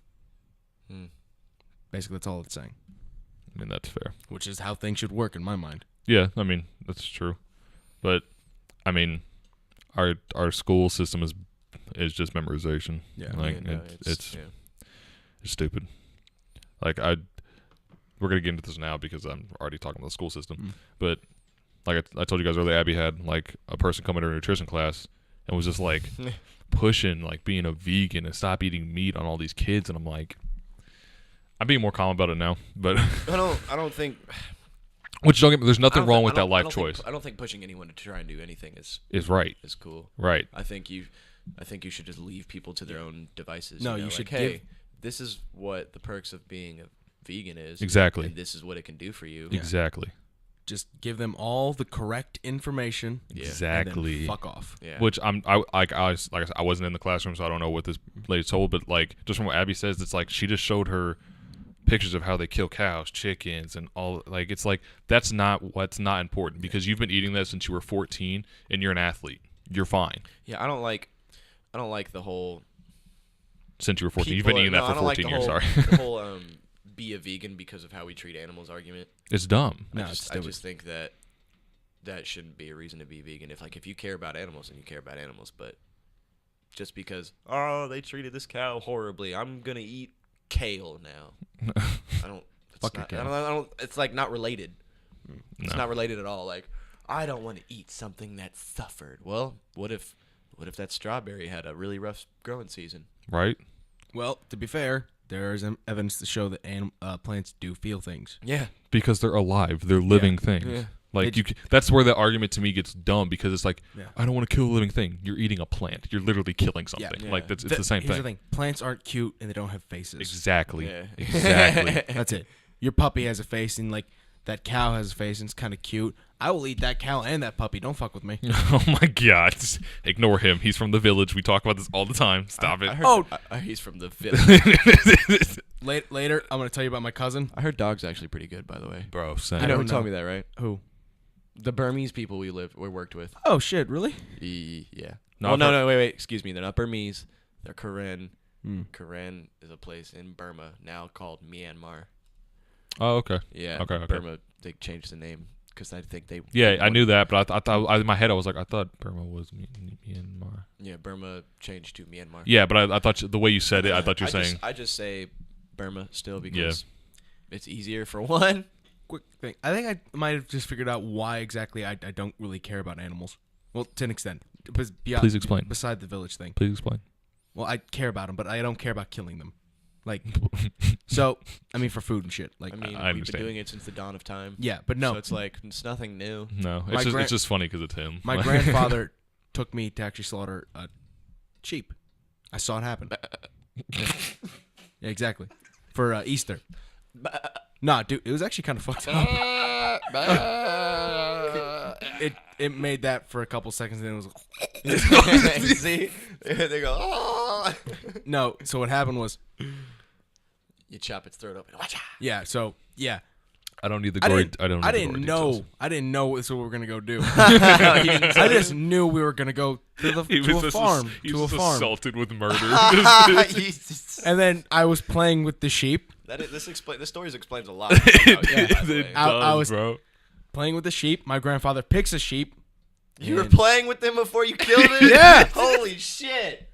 Basically, that's all it's saying. I mean, that's fair. Which is how things should work in my mind. Yeah, I mean, that's true. But I mean, our school system is just memorization. Yeah. Like it's stupid. Like we're gonna get into this now because I'm already talking about the school system. But like I told you guys earlier, Abby had like a person come into her nutrition class and was just like pushing like being a vegan and stop eating meat on all these kids, and I'm like, I'm being more calm about it now. But I don't think. Which don't get me, there's nothing wrong with that life choice. I don't think pushing anyone to try and do anything is right. Is cool. Right. I think you should just leave people to their own devices. No, you you should like, hey, this is what the perks of being a vegan is. Exactly. And this is what it can do for you. Yeah. Exactly. Just give them all the correct information. Yeah. Exactly. And then fuck off. Yeah. Which I wasn't in the classroom, so I don't know what this lady told, but like just from what Abby says, it's like she just showed her pictures of how they kill cows, chickens, and all. Like it's like that's not what's not important because you've been eating that since you were 14 and you're an athlete. You're fine. Yeah, I don't like the whole. Since you were 14, you've been eating that for 14 years. Sorry. The whole be a vegan because of how we treat animals argument. It's dumb. I just think that shouldn't be a reason to be vegan. If you care about animals, then you care about animals. But just because they treated this cow horribly, I'm gonna eat kale now. I don't. It's like not related. No. It's not related at all. Like I don't want to eat something that suffered. Well, what if that strawberry had a really rough growing season? Right. Well, to be fair, there is evidence to show that plants do feel things. Yeah. Because they're alive. They're living things. Yeah. Like that's where the argument to me gets dumb because it's like I don't want to kill a living thing. You're eating a plant. You're literally killing something. Yeah. Like it's the same thing. Here's the thing: plants aren't cute and they don't have faces. Exactly. Yeah. Exactly. That's it. Your puppy has a face and like that cow has a face and it's kind of cute. I will eat that cow and that puppy. Don't fuck with me. Oh my god! Just ignore him. He's from the village. We talk about this all the time. Stop it. He's from the village. Later, I'm gonna tell you about my cousin. I heard dog's actually pretty good, by the way. Bro, same. You know who told me that, right? Who? The Burmese people we worked with. Oh shit! Really? Yeah. No, wait. Excuse me. They're not Burmese. They're Karen. Karen is a place in Burma now called Myanmar. Oh, okay. Yeah. Okay. Burma. They changed the name because I think they. Yeah, I knew that, but I thought in my head I was like, I thought Burma was Myanmar. Yeah, Burma changed to Myanmar. Yeah, but I thought the way you said it, I thought you were saying. I just say Burma still because it's easier for one. Quick thing. I think I might have just figured out why exactly I don't really care about animals. Well, to an extent. Please explain. Beside the village thing. Please explain. Well, I care about them, but I don't care about killing them. Like, so, I mean, for food and shit. Like, we've been doing it since the dawn of time. Yeah, but no. So it's like, it's nothing new. No, it's just funny because it's him. My grandfather took me to actually slaughter a sheep. I saw it happen. Yeah, exactly. For Easter. Nah, dude, it was actually kind of fucked up. It made that for a couple seconds, and then it was. See, they go. Oh. No, so what happened was, you chop its throat open. Yeah. So yeah. I don't need the gory. I didn't know this is what we were gonna go do. I just knew we were gonna go to a farm. He was assaulted with murder. And then I was playing with the sheep. This story explains a lot. I was bro. playing with the sheep. My grandfather picks a sheep. You were playing with him before you killed him? Yeah. Holy shit.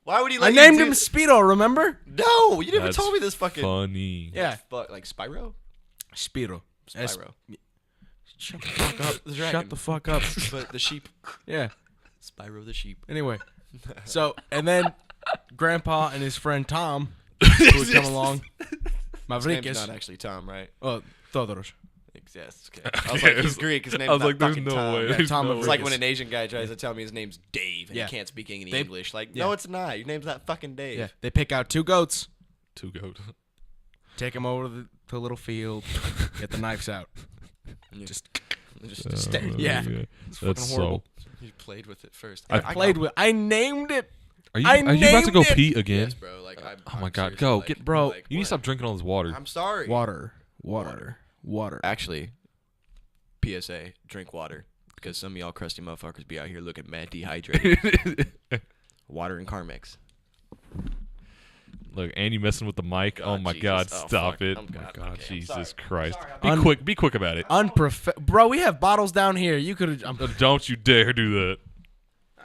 Why would he I named him Speedo, remember? No, you never That's told me this fucking... funny. Yeah. Like Spyro? Speedo. Spyro. Shut the fuck up. The dragon. Shut the fuck up. But the sheep. Yeah. Spyro the sheep. Anyway. So, and then Grandpa and his friend Tom who would come along. His name's Mavrikas. not actually Tom, right? Oh, Todoros. Yes. Okay. I was like, he's Greek. His name's I was not like, there's fucking no Tom. way. Yeah, There's Tom no of It's way. like when an Asian guy tries to tell me his name's Dave and Yeah. he can't speak any They- English. Like, yeah. no, it's not. Your name's not fucking Dave. Yeah. They pick out 2 goats, Two goat. take them over to the little field, get the knives out. And Just just stay. Yeah. It's That's fucking horrible. so. You played with it first. I named it. Are you I about to go named it. pee again? Yes, bro. Like, Oh my I'm God, seriously, go, like, get bro. like, You need to what? stop drinking all this water. I'm sorry. Water. Actually, PSA, drink water. Because some of y'all crusty motherfuckers be out here looking mad dehydrated. Water and Carmex. Look, and you messing with the mic. God, Oh my Jesus. God, Oh, stop fuck. it. I'm Oh my God. God, Okay, I'm Jesus sorry. Christ. I'm- Be quick about it. Bro, we have bottles down here. You could have. Don't you dare do that.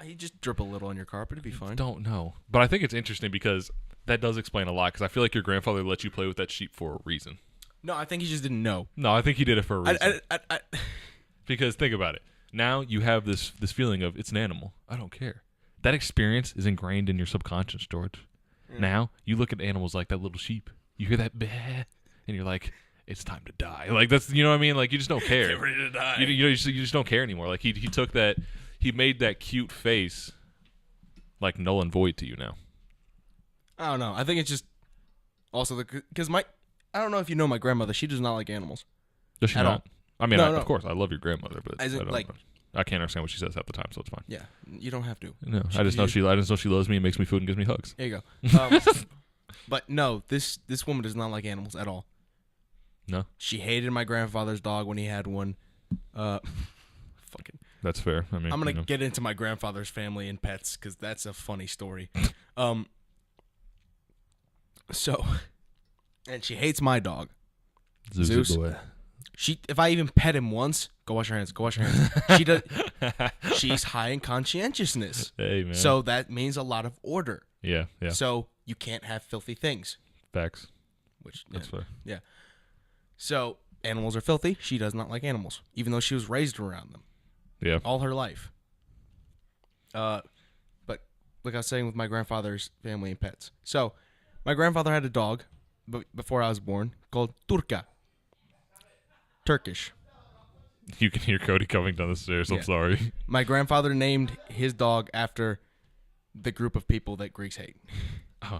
You just drip a little on your carpet. It'd be fine. Don't know. But I think it's interesting because that does explain a lot. Because I feel like your grandfather let you play with that sheep for a reason. No, I think he just didn't know. No, I think he did it for a reason. I Because think about it. Now you have this feeling of it's an animal. I don't care. That experience is ingrained in your subconscious, George. Now you look at animals like that little sheep. You hear that bah, and you're like, it's time to die. Like that's, you know what I mean? Like you just don't care. Get ready to die. You just don't care anymore. Like he took that, he made that cute face like null and void to you now. I don't know. I think it's just also because I don't know if you know my grandmother. She does not like animals. Does she At not? all. I mean, No. of course, I love your grandmother, but As in, I don't, like- I can't understand what she says half the time, so it's fine. Yeah, you don't have to. No, I just know she loves me and makes me food and gives me hugs. There you go. But no, this woman does not like animals at all. No, She hated my grandfather's dog when he had one. Fucking. that's fair. I mean, I'm gonna you know. get into my grandfather's family and pets because that's a funny story. So, and she hates my dog. Zeus. boy. If I even pet him once, go wash your hands. Go wash your hands. She does. She's high in conscientiousness. Hey man. So that means a lot of order. yeah. So you can't have filthy things. Facts. Which That's fair. Yeah. So animals are filthy. She does not like animals, even though she was raised around them Yeah. all her life. But like I was saying with my grandfather's family and pets. So my grandfather had a dog before I was born called Turka. Turkish. You can hear Cody coming down the stairs. I'm Yeah. sorry. My grandfather named his dog after the group of people that Greeks hate. Oh.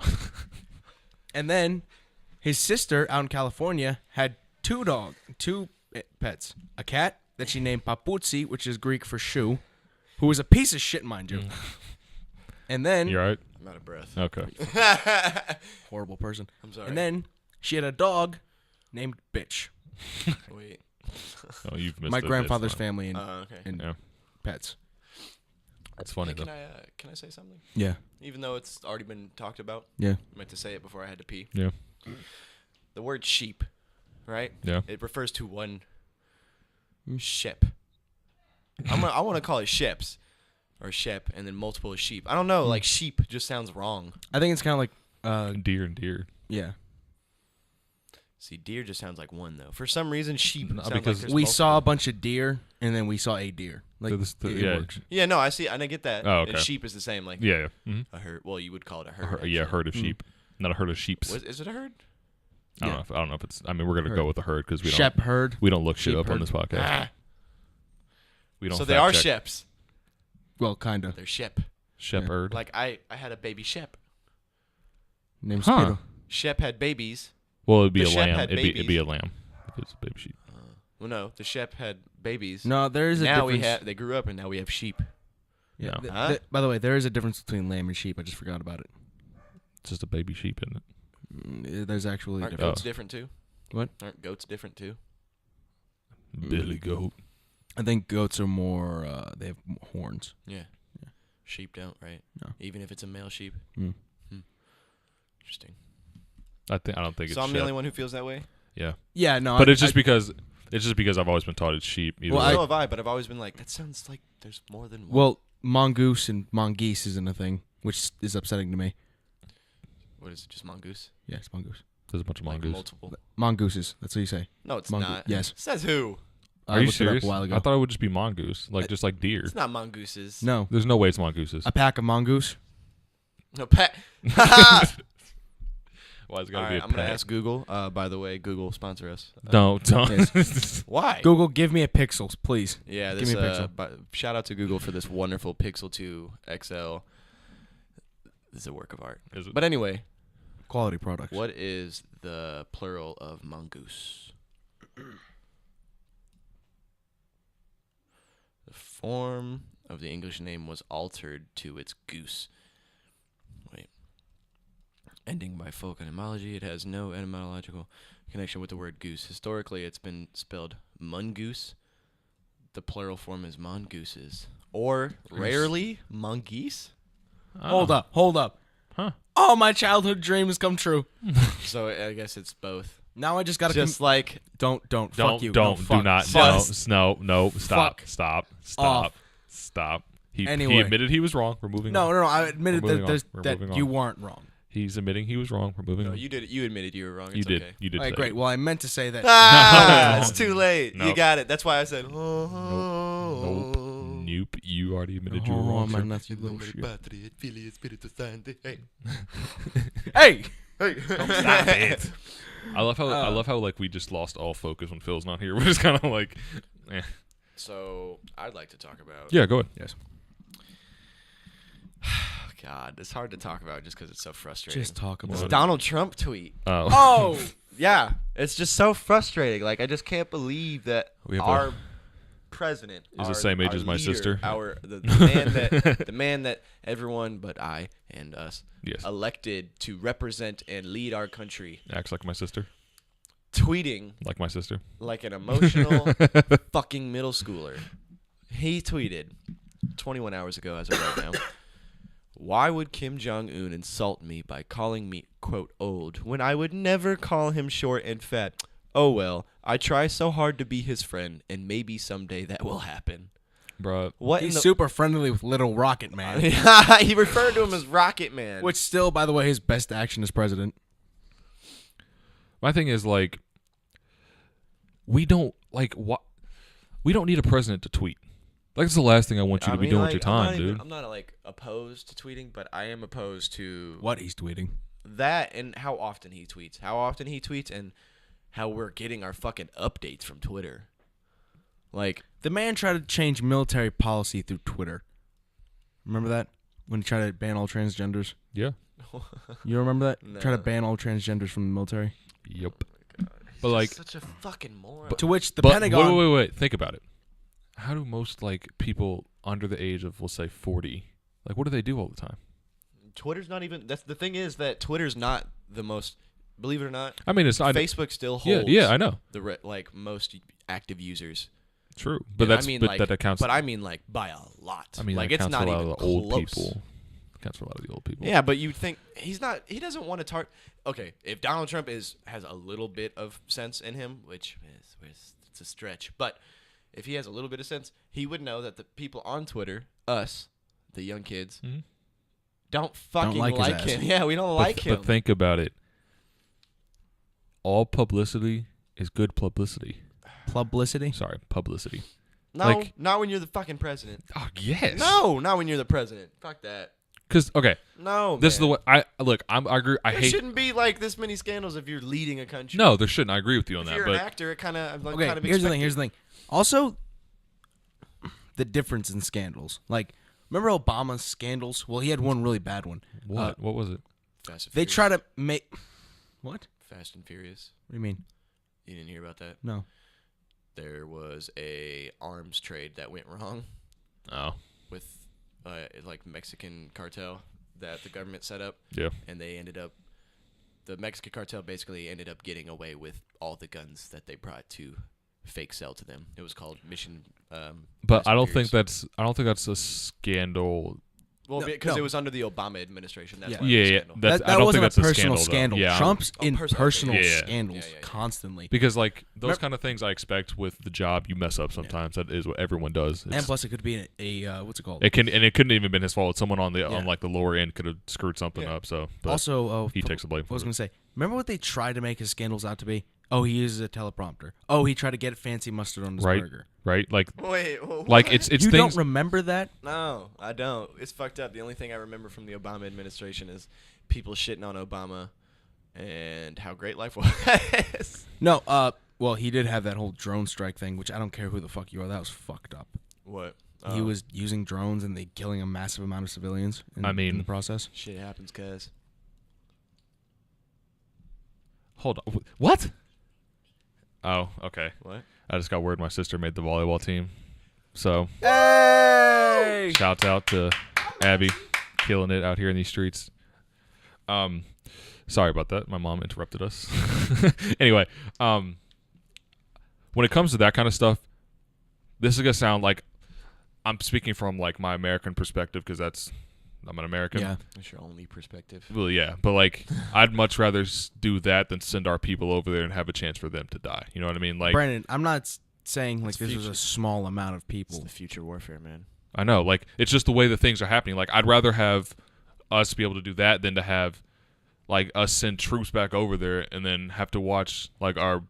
And then his sister out in California had two pets. A cat that she named Paputsi, which is Greek for shoe, who was a piece of shit, mind you. And then You all right? I'm out of breath. Okay. horrible person. I'm sorry. And then she had a dog named Bitch. Wait. Oh, you've missed My it. grandfather's It's fine. family and, Okay. and Yeah. pets. That's funny Hey, though. can I say something? Yeah. Even though it's already been talked about, Yeah. I meant to say it before I had to pee. Yeah. The word sheep, right? Yeah. It refers to one Shep. I want to call it Sheps or Shep and then multiple sheep. I don't know. Like sheep just sounds wrong. I think it's kind of like, Deer and deer. yeah. See, deer just sounds like one though. For some reason, sheep. No, sounds because like there's We multiple. saw a bunch of deer, and then we saw a deer. Like, it yeah. works. Yeah, no, I see, and I get that. Oh, And okay. sheep is the same, like Yeah. Yeah. Mm-hmm. a herd. Well, you would call it a herd. Yeah. actually. Herd of sheep, not a herd of sheeps. Is it a herd? I don't know if it's. I mean, we're gonna go Herd. with a herd because we don't. Shep herd. We don't look shit Sheep up on herd. this podcast. Ah. We don't. So they fact are check. Sheps. Well, kind of. They're Shep. Shepherd. Like I had a baby Shep. Named Huh. Speedo. Shep had babies. Well, it'd be The a Shep lamb. had It'd be a babies. lamb. If it's a baby sheep. Well, no, the Shep had babies. No, there is a now difference. they grew up and now we have sheep. Yeah. No. Huh? By the way, there is a difference between lamb and sheep. I just forgot about it. It's just a baby sheep, isn't it? There's actually a Aren't difference. goats different too? What? Aren't goats different too? Billy goat. I think goats are more. They have horns. Yeah. Sheep don't, right? No. Even if it's a male sheep. Mm. Interesting. I don't think it's So I'm Shep. the only one who feels that way? Yeah. Yeah, no. But it's just because I've always been taught it's sheep. Well, So have I, but I've always been like, that sounds like there's more than one. Well, mongoose and mongeese isn't a thing, which is upsetting to me. What is it, just mongoose? Yeah, it's mongoose. There's a bunch of Like mongoose. multiple. Mongooses. That's what you say. No, it's Mongo- not. yes. Says who? Are you looked it up serious? a while ago. I thought it would just be mongoose, just like deer. It's not mongooses. No. There's no way it's mongooses. A pack of mongoose. No, pet. Why is it All gotta be right, a I'm going pet? to ask Google. By the way, Google sponsor us. Don't. Why? Google, give me a pixels, please. Yeah, Give this, me a pixel. shout out to Google for this wonderful Pixel 2 XL. This is a work of art. Is it? But anyway, Quality products. what is the plural of mongoose? The form of the English name was altered to its goose. Wait. Ending by folk etymology, it has no etymological connection with the word goose. Historically, it's been spelled mongoose. The plural form is mongooses. Or, rarely, mongeese. Hold up. Huh. Oh, my childhood dream has come true. So I guess it's both. Now I just gotta Just like don't fuck you. Don't. No, fuck. Do not. Fuck. No. Stop. Fuck. Stop. Stop. He Anyway. admitted he was wrong. We're moving on. No. I admitted We're moving on. We're that moving you on. weren't wrong. He's admitting he was wrong. We're moving no, on. you did it. You admitted you were wrong. You It's did. Okay. You did. All right, say great. it. Well, I meant to say that. It's too late. No. You got it. That's why I said. Nope. You already admitted you were wrong. man, sir. that's you little shit. Hey. Hey. Stop it. I love how like we just lost all focus when Phil's not here. We're just kind of like, eh. So I'd like to talk about. Yeah, go ahead. Yes. God, it's hard to talk about just because it's so frustrating. Just talk This about it. Donald Trump tweet. Oh. Oh. Yeah, it's just so frustrating. Like I just can't believe that We have our president He's the same age our as my leader, sister. the man that everyone but I and us Yes. elected to represent and lead our country, Acts like my sister. tweeting Like my sister. like an emotional fucking middle schooler. He tweeted 21 hours ago as of right now. Why would Kim Jong-un insult me by calling me, quote, old, when I would never call him short and fat? Oh, well, I try so hard to be his friend, and maybe someday that will happen. Bruh. What He's in super friendly with Little Rocket Man, He referred to him as Rocket Man. which still, by the way, his best action as president. My thing is like, we don't need a president to tweet. Like, it's the last thing I want you to be doing with your time, dude. I'm not like opposed to tweeting, but I am opposed to What he's tweeting. that and how often he tweets. And how we're getting our fucking updates from Twitter. Like, The man tried to change military policy through Twitter. Remember that? When he tried to ban all transgenders? Yeah. You remember that? No. Try to ban all transgenders from the military? Yep. But like, such a fucking moron. To which the but Pentagon... wait. Think about it. How do most like people under the age of, let's say, 40, like, what do they do all the time? Twitter's not even. That's the thing is that Twitter's not the most. Believe it or not, I mean, it's not. Facebook still holds. Yeah, I know. The like most active users. True, but And that's I mean, but like, that accounts. But I mean, like by a lot. I mean, like that it's counts not for a lot even of the old close. people. Counts for a lot of the old people. Yeah, but you think he's not. He doesn't want to target. Okay, if Donald Trump has a little bit of sense in him, which is it's a stretch, but if he has a little bit of sense, he would know that the people on Twitter, us, the young kids, Mhm. don't fucking like his ass. him. Yeah, we don't like him. But think about it. All publicity is good publicity. Publicity? Sorry, publicity. No, like- not when you're the fucking president. Oh yes. No, not when you're the president. Fuck that. Because okay, No, this is the man. way I look. I agree. I There hate. shouldn't be like this many scandals if you're leading a country. No, there shouldn't. I agree with you on if that. you're But an actor, it kind of Okay, kind of here's the thing. Also, the difference in scandals. Like, remember Obama's scandals? Well, he had one really bad one. what was it? Fast and They Furious. try to make... What? Fast and Furious. What do you mean? You didn't hear about that? No. There was a arms trade that went wrong Oh, with like Mexican cartel that the government set up, yeah. and the Mexican cartel basically ended up getting away with all the guns that they brought to fake sell to them. It was called Mission. But Fast I and don't think Furious. that's a scandal Well, because it was under the Obama administration. That's why yeah. That's, that wasn't a personal scandal. Yeah. Trump's in personal yeah. scandals constantly. Because like those kind of things, I expect with the job, you mess up sometimes. That is what everyone does. And plus, it could be a what's it called? It couldn't even been his fault. Someone on like the lower end could have screwed something up. So also, he takes the blame. I was going to say, remember what they tried to make his scandals out to be? Oh, he uses a teleprompter. Oh, he tried to get fancy mustard on his burger. Right, like wait, what? like it's you things. Don't remember that? No, I don't. It's fucked up. The only thing I remember from the Obama administration is people shitting on Obama and how great life was. No, well, he did have that whole drone strike thing, which I don't care who the fuck you are. That was fucked up. What? He was using drones and they killing a massive amount of civilians. In the process. Shit happens, cuz. Hold on. What? Oh, okay. What? I just got word my sister made the volleyball team. So, hey! Shouts out to Abby, killing it out here in these streets. Sorry about that. My mom interrupted us. Anyway, when it comes to that kind of stuff, this is gonna sound like I'm speaking from like my American perspective because I'm an American. Yeah, that's your only perspective. Well, yeah, but like I'd much rather do that than send our people over there and have a chance for them to die. You know what I mean? Like, Brandon, I'm not saying like this was a small amount of people. It's the future warfare, man. I know, like it's just the way the things are happening. Like I'd rather have us be able to do that than to have like us send troops back over there and then have to watch like our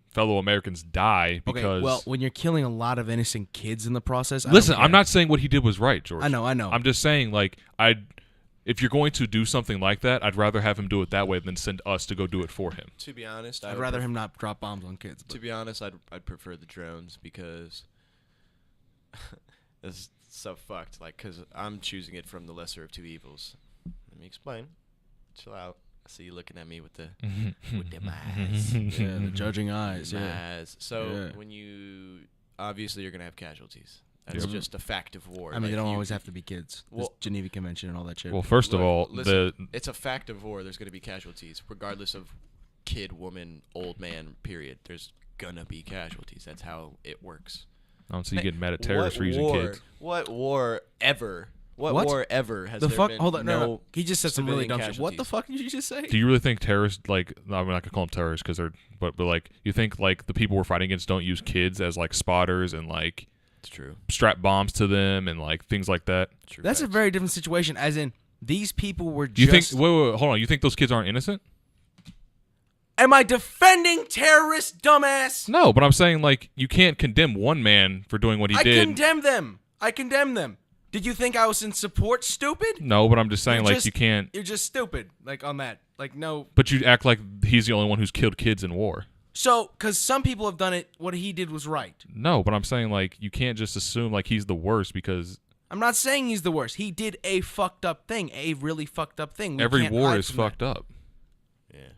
fellow Americans die because. Okay, well, when you're killing a lot of innocent kids in the process, Listen, I'm not saying what he did was right, George. I know. I'm just saying like if you're going to do something like that, I'd rather have him do it that way than send us to go do it for him. To be honest, I'd rather him not drop bombs on kids. To be honest, I'd prefer the drones because it's so fucked. Like, because I'm choosing it from the lesser of two evils. Let me explain. Chill out. I see you looking at me with them eyes. Yeah, the judging eyes. Eyes. So when obviously you're gonna have casualties. That's just a fact of war. I mean, they don't always have to be kids. Well, Geneva Convention and all that shit. Well, first of all, it's a fact of war. There's going to be casualties, regardless of kid, woman, old man. Period. There's gonna be casualties. That's how it works. I don't see you getting mad at terrorists for using kids. What war ever? What war ever has the there fuck? been? Hold on, no. He just said some really dumb casualties. shit. What the fuck did you just say? Do you really think terrorists like? No, I'm not gonna call them terrorists because they're. But like, you think like the people we're fighting against don't use kids as like spotters and like. It's true. Strap bombs to them and like things like that. True That's facts. a very different situation. As in, these people were You just. think? Wait, hold on. You think those kids aren't innocent? Am I defending terrorists, dumbass? No, but I'm saying like you can't condemn one man for doing what he did. I condemn them. Did you think I was in support, stupid? No, but I'm just saying you can't. You're just stupid, like on that. Like no. But you act like he's the only one who's killed kids in war. So, because some people have done it, what he did was right. No, but I'm saying like you can't just assume like he's the worst because. I'm not saying he's the worst. He did a fucked up thing, a really fucked up thing. Every war is fucked up. Yeah.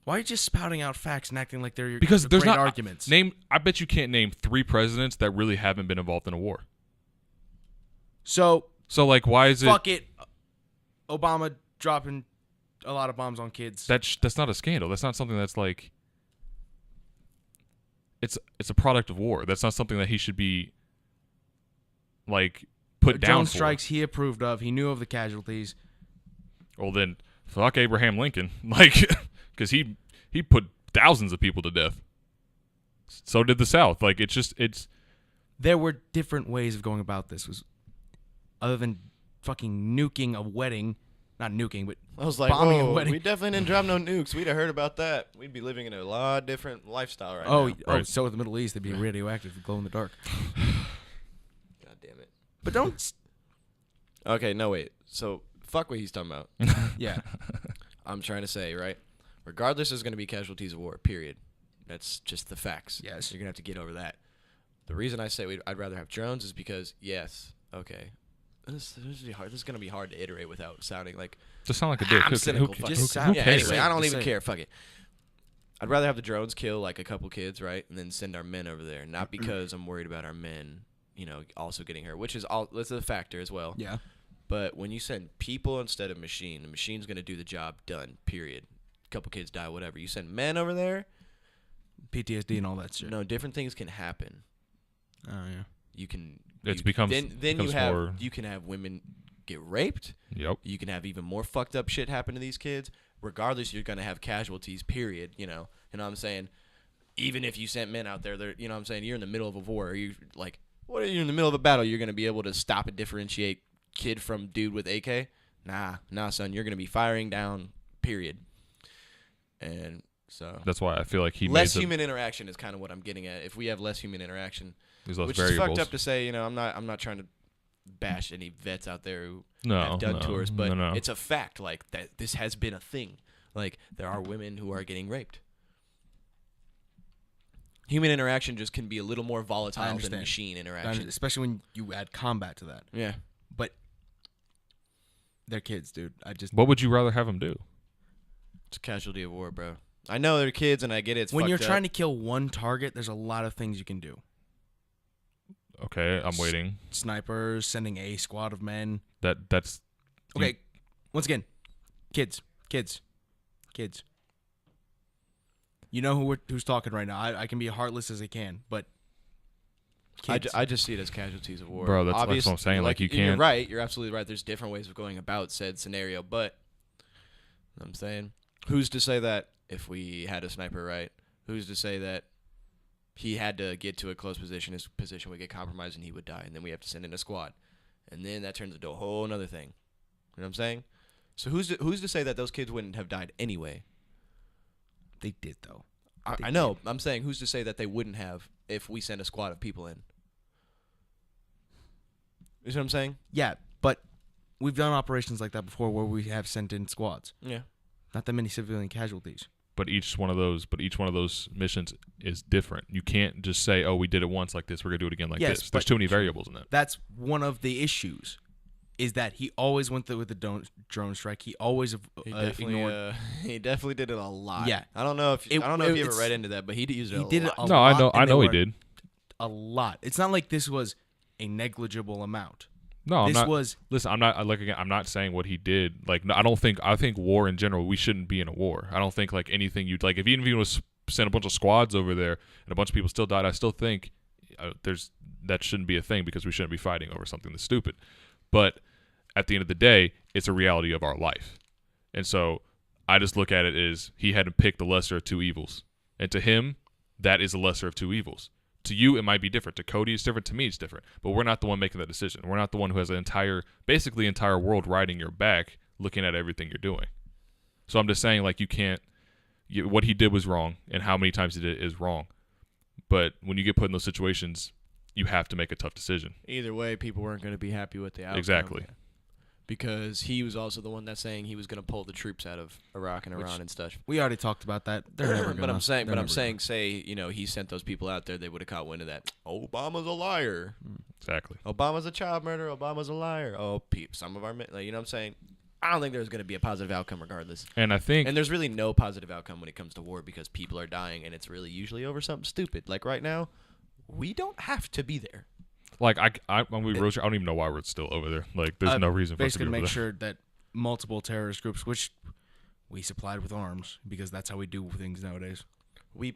Why are you just spouting out facts and acting like they're because there's great not arguments? I bet you can't name 3 presidents that really haven't been involved in a war. So like, why is fuck it? Obama dropping a lot of bombs on kids. That's not a scandal. That's not something that's like. It's a product of war. That's not something that he should be. Like put down. Drone strikes he approved of. He knew of the casualties. Well then, fuck Abraham Lincoln, like, because he put thousands of people to death. So did the South. Like it's. There were different ways of going about this. Other than fucking nuking a wedding. Not nuking, but I was like, bombing a wedding. We definitely didn't drop no nukes. We'd have heard about that. We'd be living in a lot different lifestyle right now. Right. So in the Middle East, they'd be radioactive, glow in the dark. God damn it. But don't. Okay, no wait. So fuck what he's talking about. Yeah. I'm trying to say, right? Regardless, there's going to be casualties of war. Period. That's just the facts. Yes. You're going to have to get over that. The reason I say I'd rather have drones is because yes, okay. This is going to be hard to iterate without sounding like. Just sound like a dick. I'm cynical. Who Just cares? yeah, anyway, I don't even care. Fuck it. I'd rather have the drones kill like a couple kids, right, and then send our men over there. Not because I'm worried about our men, also getting hurt, which is that's a factor as well. Yeah. But when you send people instead of machine, the machine's going to do the job. Done. Period. A couple kids die, whatever. You send men over there. PTSD and all that shit. No, different things can happen. Oh yeah. you can. It becomes you can have women get raped. Yep. You can have even more fucked up shit happen to these kids. Regardless, you're gonna have casualties. Period. You know what I'm saying? Even if you sent men out there, you know what I'm saying? You're in the middle of a war. Are you like, what are you in the middle of a battle? You're gonna be able to stop and differentiate kid from dude with AK? Nah, son. You're gonna be firing down. Period. And so that's why I feel like less human interaction is kind of what I'm getting at. If we have less human interaction, there's less which variables. is fucked up to say. You know, I'm not trying to bash any vets out there who have done no, tours, but no. it's a fact. Like that, this has been a thing. Like there are women who are getting raped. Human interaction just can be a little more volatile than machine interaction, especially when you add combat to that. Yeah, but they're kids, dude. What would you rather have them do? It's a casualty of war, bro. I know they're kids, and I get it. It's when you're fucked trying up. to kill one target, there's a lot of things you can do. Okay, I'm waiting. Snipers, sending a squad of men. That's okay. Once again, kids. You know who's talking right now. I can be heartless as I can, but kids. I just see it as casualties of war. Bro, that's what I'm saying. Like you can't. You're right. You're absolutely right. There's different ways of going about said scenario, but you know what I'm saying, who's to say that if we had a sniper, right? Who's to say that he had to get to a close position, his position would get compromised and he would die, and then we have to send in a squad, and then that turns into a whole another thing. You know what I'm saying? So who's to say that those kids wouldn't have died anyway? They did though. I know. I'm saying who's to say that they wouldn't have if we sent a squad of people in? You see what I'm saying? Yeah, but we've done operations like that before where we have sent in squads. Yeah. Not that many civilian casualties. But each one of those missions is different. You can't just say, "Oh, we did it once like this. We're gonna do it again like this." There's too many variables in it. That's one of the issues. Is that he always went with the drone strike? He always ignored. He definitely did it a lot. Yeah, I don't know if you ever read into that, but he used it. He did it a lot. No, I know he did a lot. It's not like this was a negligible amount. No, this was. Listen, I'm not like again. I'm not saying what he did. Like, no, I think war in general. We shouldn't be in a war. I don't think like anything you'd like. If even if you was send a bunch of squads over there and a bunch of people still died, I still think that shouldn't be a thing because we shouldn't be fighting over something that's stupid. But at the end of the day, it's a reality of our life, and so I just look at it as he had to pick the lesser of two evils, and to him, that is the lesser of two evils. To you, it might be different. To Cody, it's different. To me, it's different. But we're not the one making that decision. We're not the one who has basically entire world riding your back, looking at everything you're doing. So I'm just saying, like, what he did was wrong, and how many times he did it is wrong. But when you get put in those situations, you have to make a tough decision. Either way, people weren't going to be happy with the outcome. Exactly. Because he was also the one that's saying he was going to pull the troops out of Iraq and Iran and stuff. We already talked about that. They're never gonna. But I'm saying, say, he sent those people out there, they would have caught wind of that. Obama's a liar. Exactly. Obama's a child murderer. Obama's a liar. Oh, some of our, you know what I'm saying? I don't think there's going to be a positive outcome regardless. And there's really no positive outcome when it comes to war because people are dying, and it's really usually over something stupid. Like right now, we don't have to be there. Like when we road trip, I don't even know why we're still over there. Like there's no reason for us to be over there. Basically, make sure that multiple terrorist groups, which we supplied with arms, because that's how we do things nowadays. We're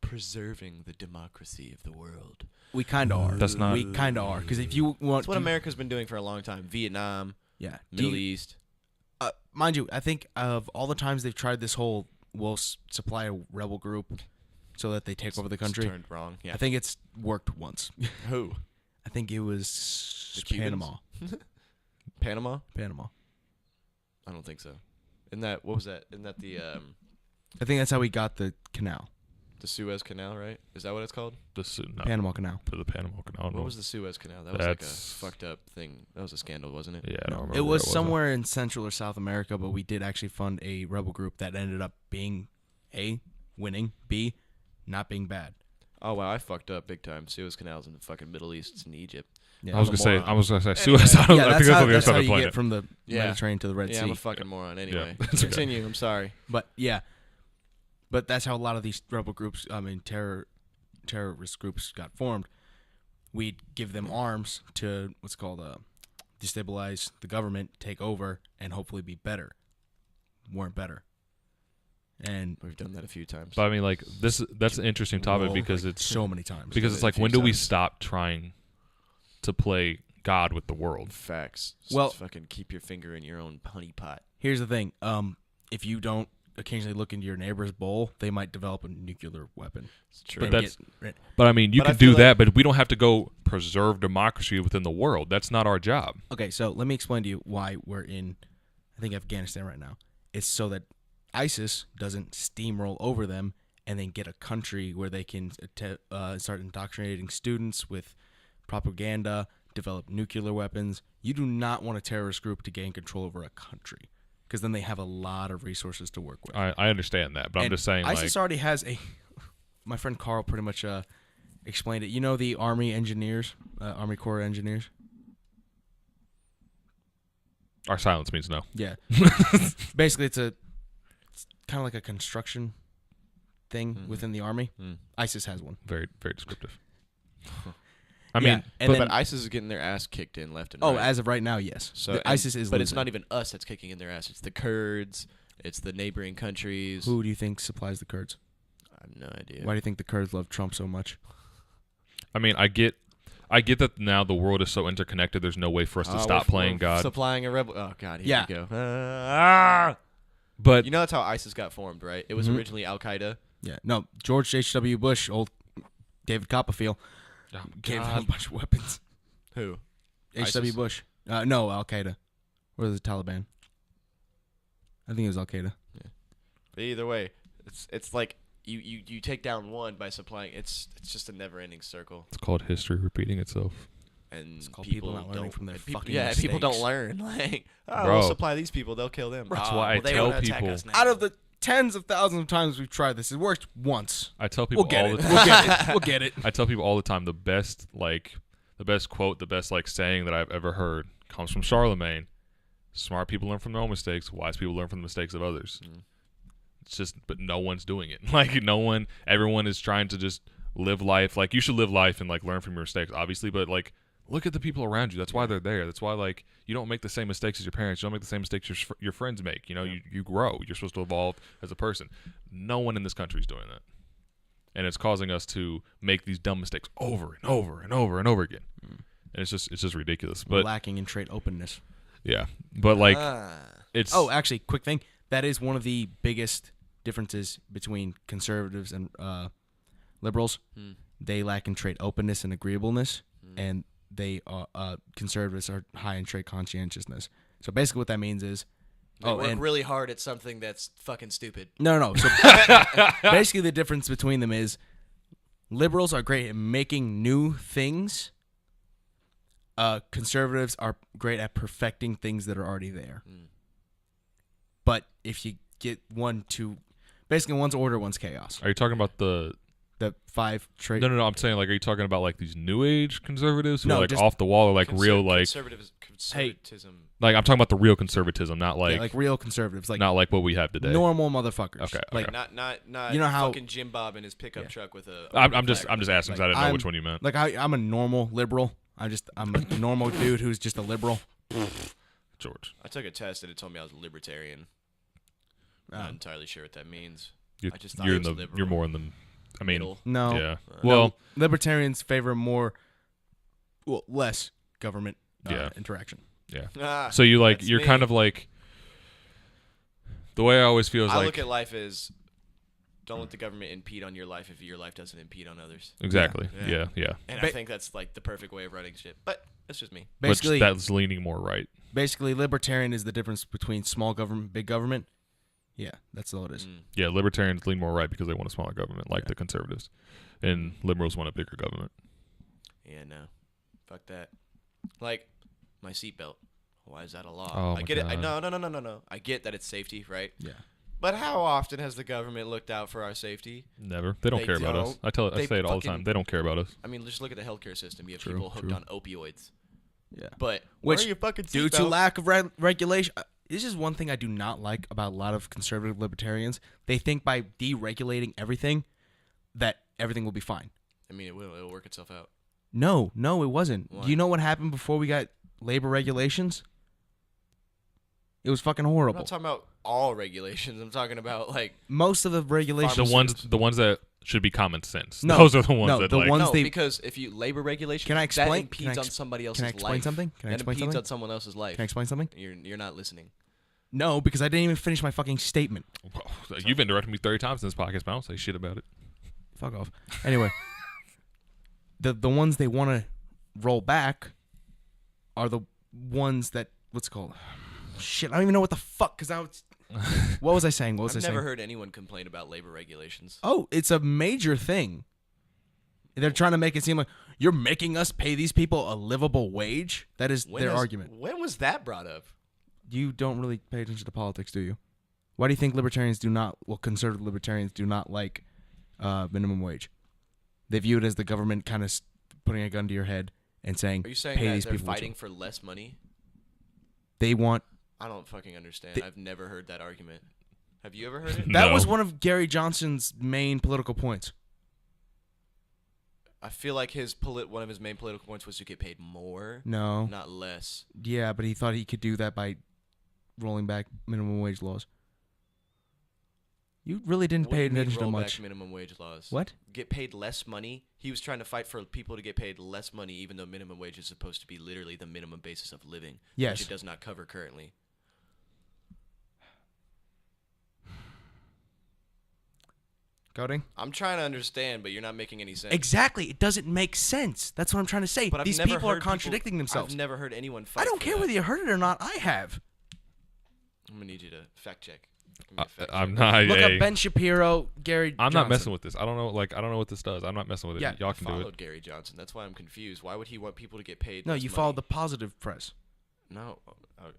preserving the democracy of the world. We kind of are. That's not. We kind of are, because if you want, that's what America's been doing for a long time. Vietnam, Middle East. Mind you, I think of all the times they've tried this whole, we'll supply a rebel group so that they take over the country. It's turned wrong. Yeah. I think it's worked once. Who? I think it was Panama. Panama? Panama. I don't think so. What was that? Isn't that the I think that's how we got the canal. The Suez Canal, right? Is that what it's called? Panama Canal. For the Panama Canal. What was the Suez Canal? That was like a fucked up thing. That was a scandal, wasn't it? Yeah, I don't remember. It was somewhere in Central or South America, but we did actually fund a rebel group that ended up being A, winning, B, not being bad. Oh wow, I fucked up big time. Suez Canal's in the fucking Middle East. It's in Egypt. Yeah, I was gonna say Suez. I think that's how you get from the Mediterranean to the Red Sea. Yeah, I'm a fucking moron. Anyway, yeah, continue. I'm sorry. But that's how a lot of these rebel groups, terrorist groups got formed. We'd give them arms to what's called destabilize the government, take over, and hopefully be better. Weren't better. And we've done that a few times. But I mean, like that's an interesting topic because it's so many times. Because it's like, when do we stop trying to play God with the world. Facts. Well, just fucking keep your finger in your own honey pot. Here's the thing. If you don't occasionally look into your neighbor's bowl, they might develop a nuclear weapon. It's true. But I mean, you can do that, but we don't have to go preserve democracy within the world. That's not our job. Okay, so let me explain to you why we're in, I think, Afghanistan right now. It's so that ISIS doesn't steamroll over them and then get a country where they can start indoctrinating students with propaganda, develop nuclear weapons. You do not want a terrorist group to gain control over a country because then they have a lot of resources to work with. I understand that, but I'm just saying, ISIS already has a. My friend Carl pretty much explained it. You know the Army engineers, Army Corps engineers. Our silence means no. Yeah, basically it's kind of like a construction thing within the army. ISIS has one. Very, very descriptive. I mean, but ISIS is getting their ass kicked in left and right. Oh, as of right now, yes. So ISIS is. But losing. it's not even us that's kicking in their ass. It's the Kurds. It's the neighboring countries. Who do you think supplies the Kurds? I have no idea. Why do you think the Kurds love Trump so much? I mean, I get that now the world is so interconnected. There's no way for us to stop playing God. Supplying a rebel. Oh God, here we go. But you know that's how ISIS got formed, right? It was originally Al Qaeda. Yeah. No, George H.W. Bush, old David Copperfield, gave them a bunch of weapons. Who? H.W. Bush. No, Al Qaeda. Or the Taliban. I think it was Al Qaeda. Yeah. But either way, it's like you take down one by supplying. It's just a never-ending circle. It's called history repeating itself. And it's called people not learning from their fucking mistakes. People don't learn. Like, Bro. we'll supply these people, they'll kill them. That's why I tell people. Out of the tens of thousands of times we've tried this, it worked once. I tell people all the time. We'll get it. I tell people all the time the best quote, the best saying that I've ever heard comes from Charlemagne. Smart people learn from their own mistakes. Wise people learn from the mistakes of others. It's just, but no one's doing it. Everyone is trying to just live life. Like, you should live life and learn from your mistakes, obviously. But look at the people around you. That's why they're there. That's why you don't make the same mistakes as your parents. You don't make the same mistakes your friends make. You grow. You're supposed to evolve as a person. No one in this country is doing that, and it's causing us to make these dumb mistakes over and over and over and over again. And it's just ridiculous. But we're lacking in trait openness. Yeah, but it's. Oh, actually, quick thing. That is one of the biggest differences between conservatives and liberals. They lack in trait openness and agreeableness, and they conservatives are high in trait conscientiousness. So basically, what that means is, they work really hard at something that's fucking stupid. No. So basically, the difference between them is liberals are great at making new things. Conservatives are great at perfecting things that are already there. But if you get basically one's order, one's chaos. Are you talking about the 5 traits? No. I'm saying, are you talking about these new age conservatives who are just off the wall, or real conservatism? I'm talking about the real conservatism, not real conservatives, not like what we have today. Normal motherfuckers. Okay. Not you know how fucking Jim Bob in his pickup truck with a. I'm just asking because I didn't know which one you meant. I'm a normal liberal. I'm a normal dude who's just a liberal. George. I took a test and it told me I was a libertarian. I'm not entirely sure what that means. I just thought you're more in the. I mean, middle. No. Yeah. Well, libertarians favor less government interaction. Yeah. So you're kind of the way I always feel is I look at life as don't let the government impede on your life if your life doesn't impede on others. Exactly. Yeah. And I think that's the perfect way of running shit. But that's just me. Basically, that's leaning more right. Basically, libertarian is the difference between small government, big government. Yeah, that's all it is. Yeah, libertarians lean more right because they want a smaller government, the conservatives, and liberals want a bigger government. Yeah, no, fuck that. Like my seatbelt. Why is that a law? Oh I get it. No. I get that it's safety, right? Yeah. But how often has the government looked out for our safety? Never. They don't care about us. I say it all the time. They don't care about us. I mean, just look at the healthcare system. You have people hooked on opioids. Yeah. But which, where are your fucking due seatbelt? to lack of regulation. This is one thing I do not like about a lot of conservative libertarians. They think by deregulating everything that everything will be fine. I mean, it will. It'll work itself out. No, it wasn't. Why? Do you know what happened before we got labor regulations? It was fucking horrible. I'm not talking about all regulations. I'm talking about most of the regulations. The ones that should be common sense. No, those are the ones that the like. ones because if you labor regulations, Can I explain? that impedes on somebody else's life. Can I explain something? That impedes on someone else's life. Can I explain something? You're not listening. No, because I didn't even finish my fucking statement. Well, you've interrupted me 30 times in this podcast, but I don't say shit about it. Fuck off. Anyway, the ones they want to roll back are the ones that what's it called? Shit, I don't even know what the fuck. Because now it's. What was I saying? What was I saying? I've never heard anyone complain about labor regulations. Oh, it's a major thing. They're trying to make it seem like you're making us pay these people a livable wage. That is their argument. When was that brought up? You don't really pay attention to politics, do you? Why do you think conservative libertarians do not like minimum wage? They view it as the government kind of putting a gun to your head and saying, "Are you saying pay that these they're people fighting for less money?" They want. I don't fucking understand. I've never heard that argument. Have you ever heard it? That No. was one of Gary Johnson's main political points. I feel like one of his main political points was to get paid more, No. not less. Yeah, but he thought he could do that by rolling back minimum wage laws. You really didn't pay attention to roll much. back minimum wage laws. What? Get paid less money? He was trying to fight for people to get paid less money, even though minimum wage is supposed to be literally the minimum basis of living, Yes. which it does not cover currently. Coding? I'm trying to understand, but you're not making any sense. Exactly. It doesn't make sense. That's what I'm trying to say. But I've These never people are heard contradicting themselves. I've never heard anyone fight I don't for care that. whether you heard it or not. I have. I'm going to need you to fact check. Give me a fact I'm check. not. Look up Ben Shapiro, Gary I'm Johnson. not messing with this. I don't know. I don't know what this does. I'm not messing with it. Yeah, Y'all can do Followed it. Gary Johnson. That's why I'm confused. Why would he want people to get paid No, less you money? followed the positive press. No.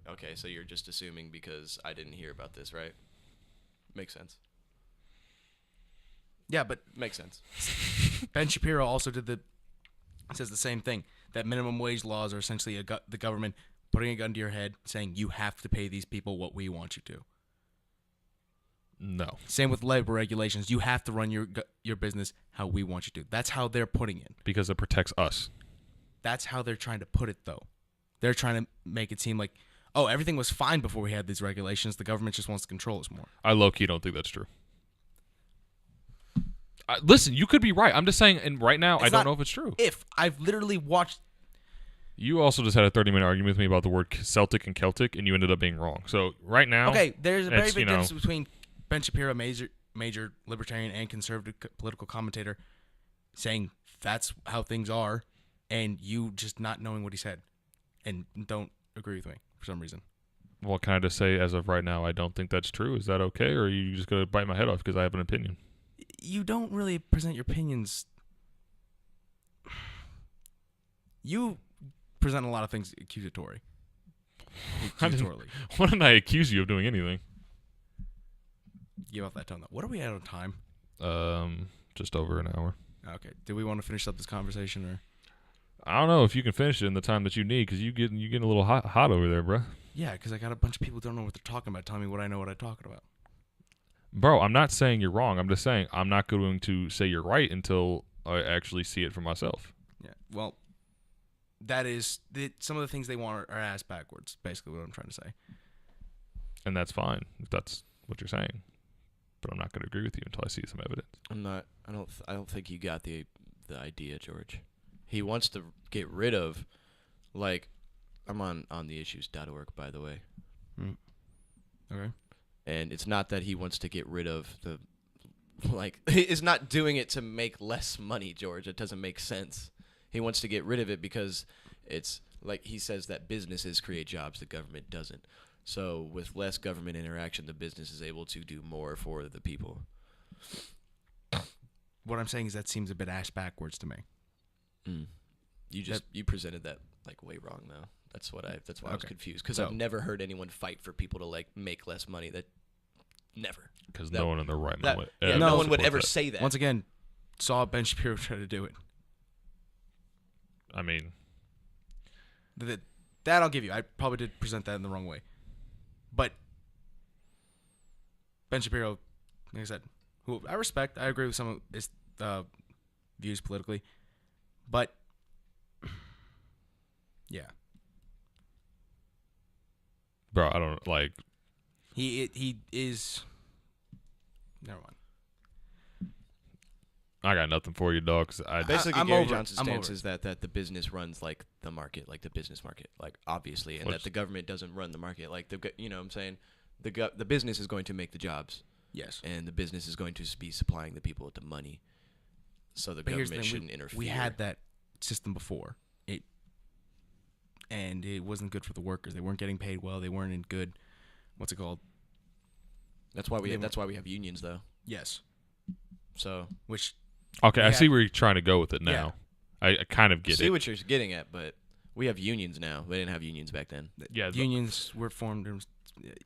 Okay, so you're just assuming because I didn't hear about this, right? Makes sense. Yeah, but Makes sense. Ben Shapiro also says the same thing, that minimum wage laws are essentially the government putting a gun to your head saying you have to pay these people what we want you to. No. Same with labor regulations. You have to run your business how we want you to. That's how they're putting it. Because it protects us. That's how they're trying to put it, though. They're trying to make it seem like, oh, everything was fine before we had these regulations. The government just wants to control us more. I low-key don't think that's true. Listen, you could be right. I'm just saying, and right now, I don't know if it's true. I've literally watched. You also just had a 30-minute argument with me about the word Celtic and Celtic, and you ended up being wrong. So right now, Okay, there's a very it's, big difference between Ben Shapiro, major libertarian and conservative political commentator, saying that's how things are, and you just not knowing what he said, and don't agree with me for some reason. Well, can I just say, as of right now, I don't think that's true. Is that okay, or are you just going to bite my head off because I have an opinion? You don't really present your opinions. You present a lot of things accusatory. Accusatorily. Why didn't I accuse you of doing anything? Give off that tone, though. What are we at on time? Just over an hour. Okay. Do we want to finish up this conversation, or? I don't know if you can finish it in the time that you need, because you getting a little hot over there, bro. Yeah, because I got a bunch of people who don't know what they're talking about telling me what I know what I'm talking about. Bro, I'm not saying you're wrong. I'm just saying I'm not going to say you're right until I actually see it for myself. Yeah. Well, that is some of the things they want are ass backwards. Basically, what I'm trying to say. And that's fine if that's what you're saying. But I'm not going to agree with you until I see some evidence. I don't think you got the idea, George. He wants to get rid of, like, I'm on theissues.org, by the way. Okay. And it's not that he wants to get rid of the, like, he's not doing it to make less money, George. It doesn't make sense. He wants to get rid of it because it's, like he says, that businesses create jobs, the government doesn't. So with less government interaction, the business is able to do more for the people. What I'm saying is that seems a bit ass backwards to me. You presented that like way wrong though. That's why I was confused because I've never heard anyone fight for people to like make less money. That never. Because no one in their right mind. No one would ever say that. Once again, saw Ben Shapiro try to do it. I mean, that I'll give you. I probably did present that in the wrong way, but Ben Shapiro, like I said, who I respect. I agree with some of his views politically, but yeah. bro, I don't like. He is. Never mind. I got nothing for you, dog. Basically, Gary Johnson's stance is that the business runs like the market, like the business market, like obviously, and that the government doesn't run the market. Like you know what I'm saying? The business is going to make the jobs. Yes. And the business is going to be supplying the people with the money. So the government shouldn't interfere. We had that system before. And it wasn't good for the workers. They weren't getting paid well. They weren't in good, what's it called? That's why we have unions, though. Yes. So okay, I see where you're trying to go with it now. Yeah. I kind of get it. See what you're getting at, but we have unions now. They didn't have unions back then. Yeah, unions were formed.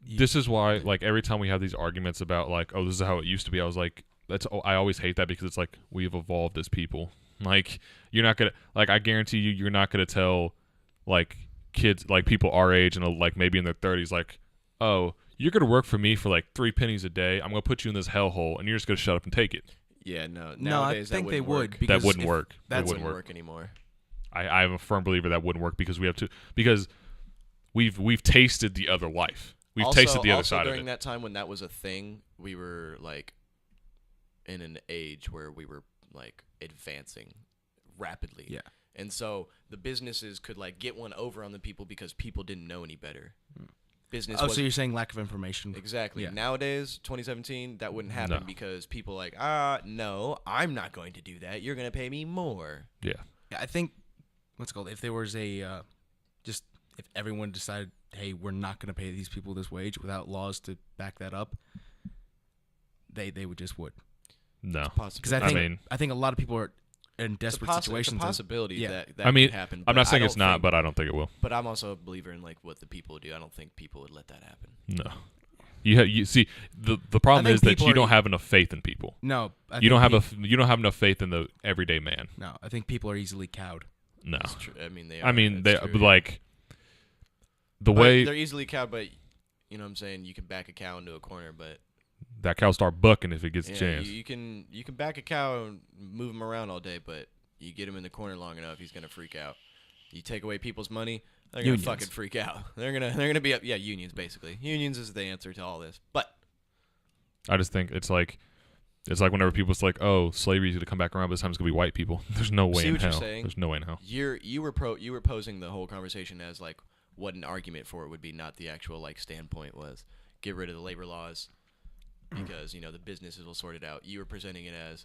This is why, like, every time we have these arguments about, like, oh, this is how it used to be, I was like, I always hate that because it's like we've evolved as people. Like, you're not gonna, like, I guarantee you're not gonna tell, like, kids, like, people our age and like maybe in their 30s, like, oh, you're gonna work for me for like 3 pennies a day. I'm gonna put you in this hellhole, and you're just gonna shut up and take it. Yeah, no. Nowadays, I think they would. That wouldn't work. That wouldn't work anymore. I am a firm believer that wouldn't work because we've tasted the other life. We've tasted the other side of it. During that time when that was a thing, we were like in an age where we were like advancing rapidly. Yeah. And so the businesses could like get one over on the people because people didn't know any better. So you're saying lack of information? Exactly. Yeah. Nowadays, 2017, that wouldn't happen because people like, no, I'm not going to do that. You're going to pay me more. Yeah. I think, what's it called? If there was if everyone decided, hey, we're not going to pay these people this wage without laws to back that up, they would. No. Because I think a lot of people are in desperate situations. It's a possibility that I mean, could happen. I'm not saying it's not, but I don't think it will. But I'm also a believer in like what the people do. I don't think people would let that happen. No. You see the problem is that you don't have enough faith in people. No, you don't have enough faith in the everyday man. No, I think people are easily cowed. No. That's true. I mean, they are. I mean, they true, like the way they're easily cowed, but you know what I'm saying, you can back a cow into a corner, but that cow start bucking if it gets a chance. You can back a cow and move him around all day, but you get him in the corner long enough, he's gonna freak out. You take away people's money, they're gonna fucking freak out. They're gonna be up. Yeah, unions basically. Unions is the answer to all this. But I just think it's like whenever people's like, oh, slavery's gonna come back around, but this time it's gonna be white people. There's no way in hell. There's no way in hell. You were posing the whole conversation as like what an argument for it would be, not the actual like standpoint was. Get rid of the labor laws because the businesses will sort it out. You were presenting it as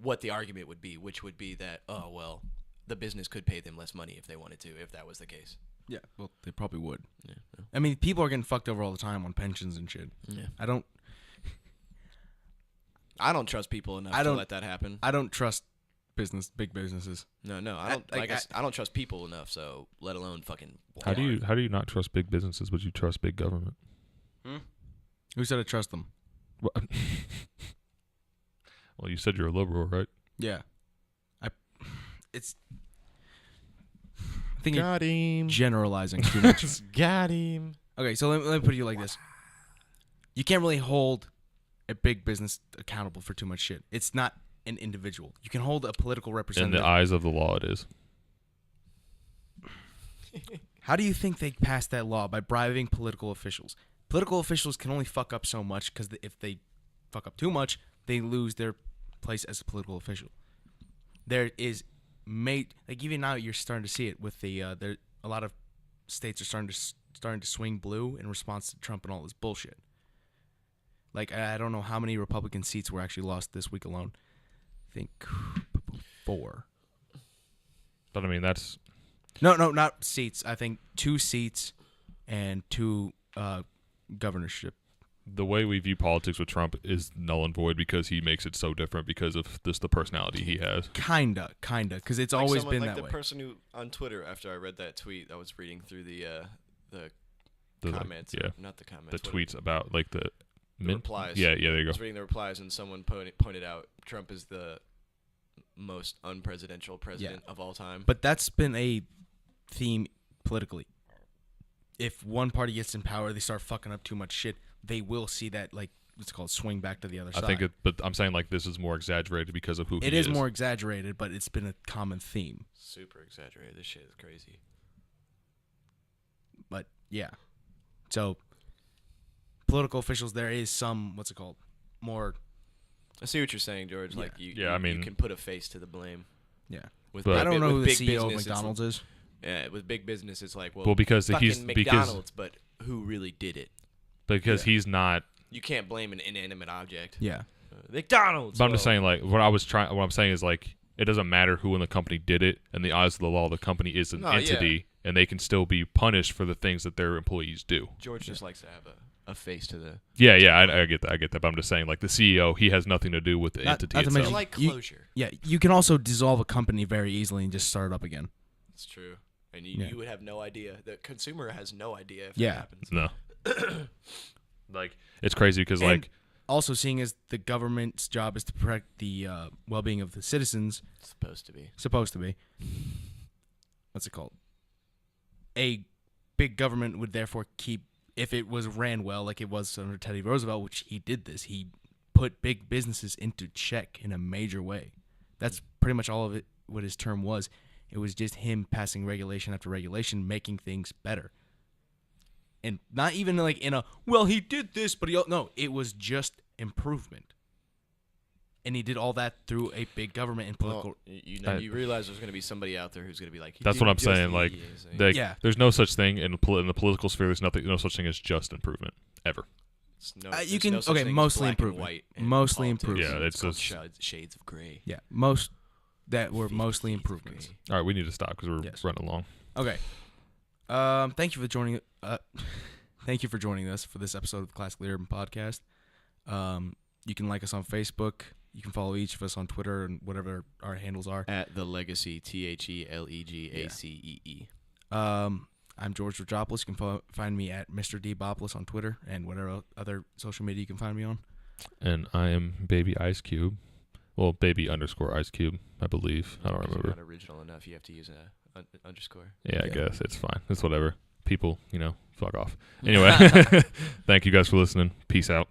what the argument would be, which would be that, oh, well, the business could pay them less money if they wanted to, if that was the case. Yeah, well, they probably would. Yeah. I mean, people are getting fucked over all the time on pensions and shit. Yeah. I don't trust people enough to let that happen. I don't trust big businesses. No, I don't trust people enough, so let alone fucking Walmart. How do you not trust big businesses, but you trust big government? Who said I trust them? Well, you said you're a liberal, right? Yeah. I think got him. Generalizing too much. Got him. Okay, so let me put it like this. You can't really hold a big business accountable for too much shit. It's not an individual. You can hold a political representative. In the eyes of the law, it is. How do you think they passed that law? By bribing political officials. Political officials can only fuck up so much because if they fuck up too much, they lose their place as a political official. There is even now you're starting to see it with a lot of states are starting to swing blue in response to Trump and all this bullshit. Like I don't know how many Republican seats were actually lost this week alone. I think 4. But I mean that's no, not seats. I think 2 seats and 2 governorship. The way we view politics with Trump is null and void because he makes it so different because of the personality he has. Kinda, because it's always been that way. Like the person who on Twitter, after I read that tweet, I was reading through the comments. Not the comments. The tweets about like the replies. Yeah, there you go. I was reading the replies, and someone pointed out Trump is the most unpresidential president of all time. But that's been a theme politically. If one party gets in power, they start fucking up too much shit. They will see that, like, what's it called, swing back to the other side. But I'm saying, like, this is more exaggerated because of who he is. It is more exaggerated, but it's been a common theme. Super exaggerated. This shit is crazy. But, yeah. So, political officials, there is some, more I see what you're saying, George. Yeah. Like you can put a face to the blame. Yeah. But I don't know who the big CEO of business, McDonald's is. Yeah, with big business, it's like, well because he's McDonald's, but who really did it? Because he's not. You can't blame an inanimate object. Yeah. McDonald's. But I'm just saying, like, what I'm saying is, like, it doesn't matter who in the company did it. In the eyes of the law, the company is an entity, and they can still be punished for the things that their employees do. George just likes to have a face to the. Yeah, I get that. But I'm just saying, like, the CEO, he has nothing to do with the entity not to itself. mention, I like closure. You can also dissolve a company very easily and just start it up again. That's true. And you would have no idea. The consumer has no idea if Yeah. that happens. No. Like, it's crazy because, like... Also, seeing as the government's job is to protect the well-being of the citizens... Supposed to be. What's it called? A big government would therefore keep... If it was ran well, like it was under Teddy Roosevelt, which he did this, he put big businesses into check in a major way. That's pretty much all of it, what his term was. It was just him passing regulation after regulation, making things better. And not even like in a, well, he did this, but no, it was just improvement. And he did all that through a big government and political. Well, you realize there's going to be somebody out there who's going to be like, that's what I'm saying. Like, there's no such thing in the political sphere. There's no such thing as just improvement ever. Mostly improvement. Mostly improvement. Yeah, it's just shades of gray. Yeah, that were mostly improvements. All right, we need to stop because we're running along. Okay. Thank you for joining. Thank you for joining us for this episode of the Classically Urban Podcast. You can like us on Facebook. You can follow each of us on Twitter and whatever our handles are. At The Legacy, TheLegaCee. I'm George Rajopoulos. You can find me at Mr. D. Bopoulos on Twitter and whatever other social media you can find me on. And I am Baby Ice Cube. Well, Baby _Ice Cube, I believe. I don't remember. Not original enough. You have to use an underscore. Yeah, I guess. It's fine. It's whatever. People, fuck off. Anyway, thank you guys for listening. Peace out.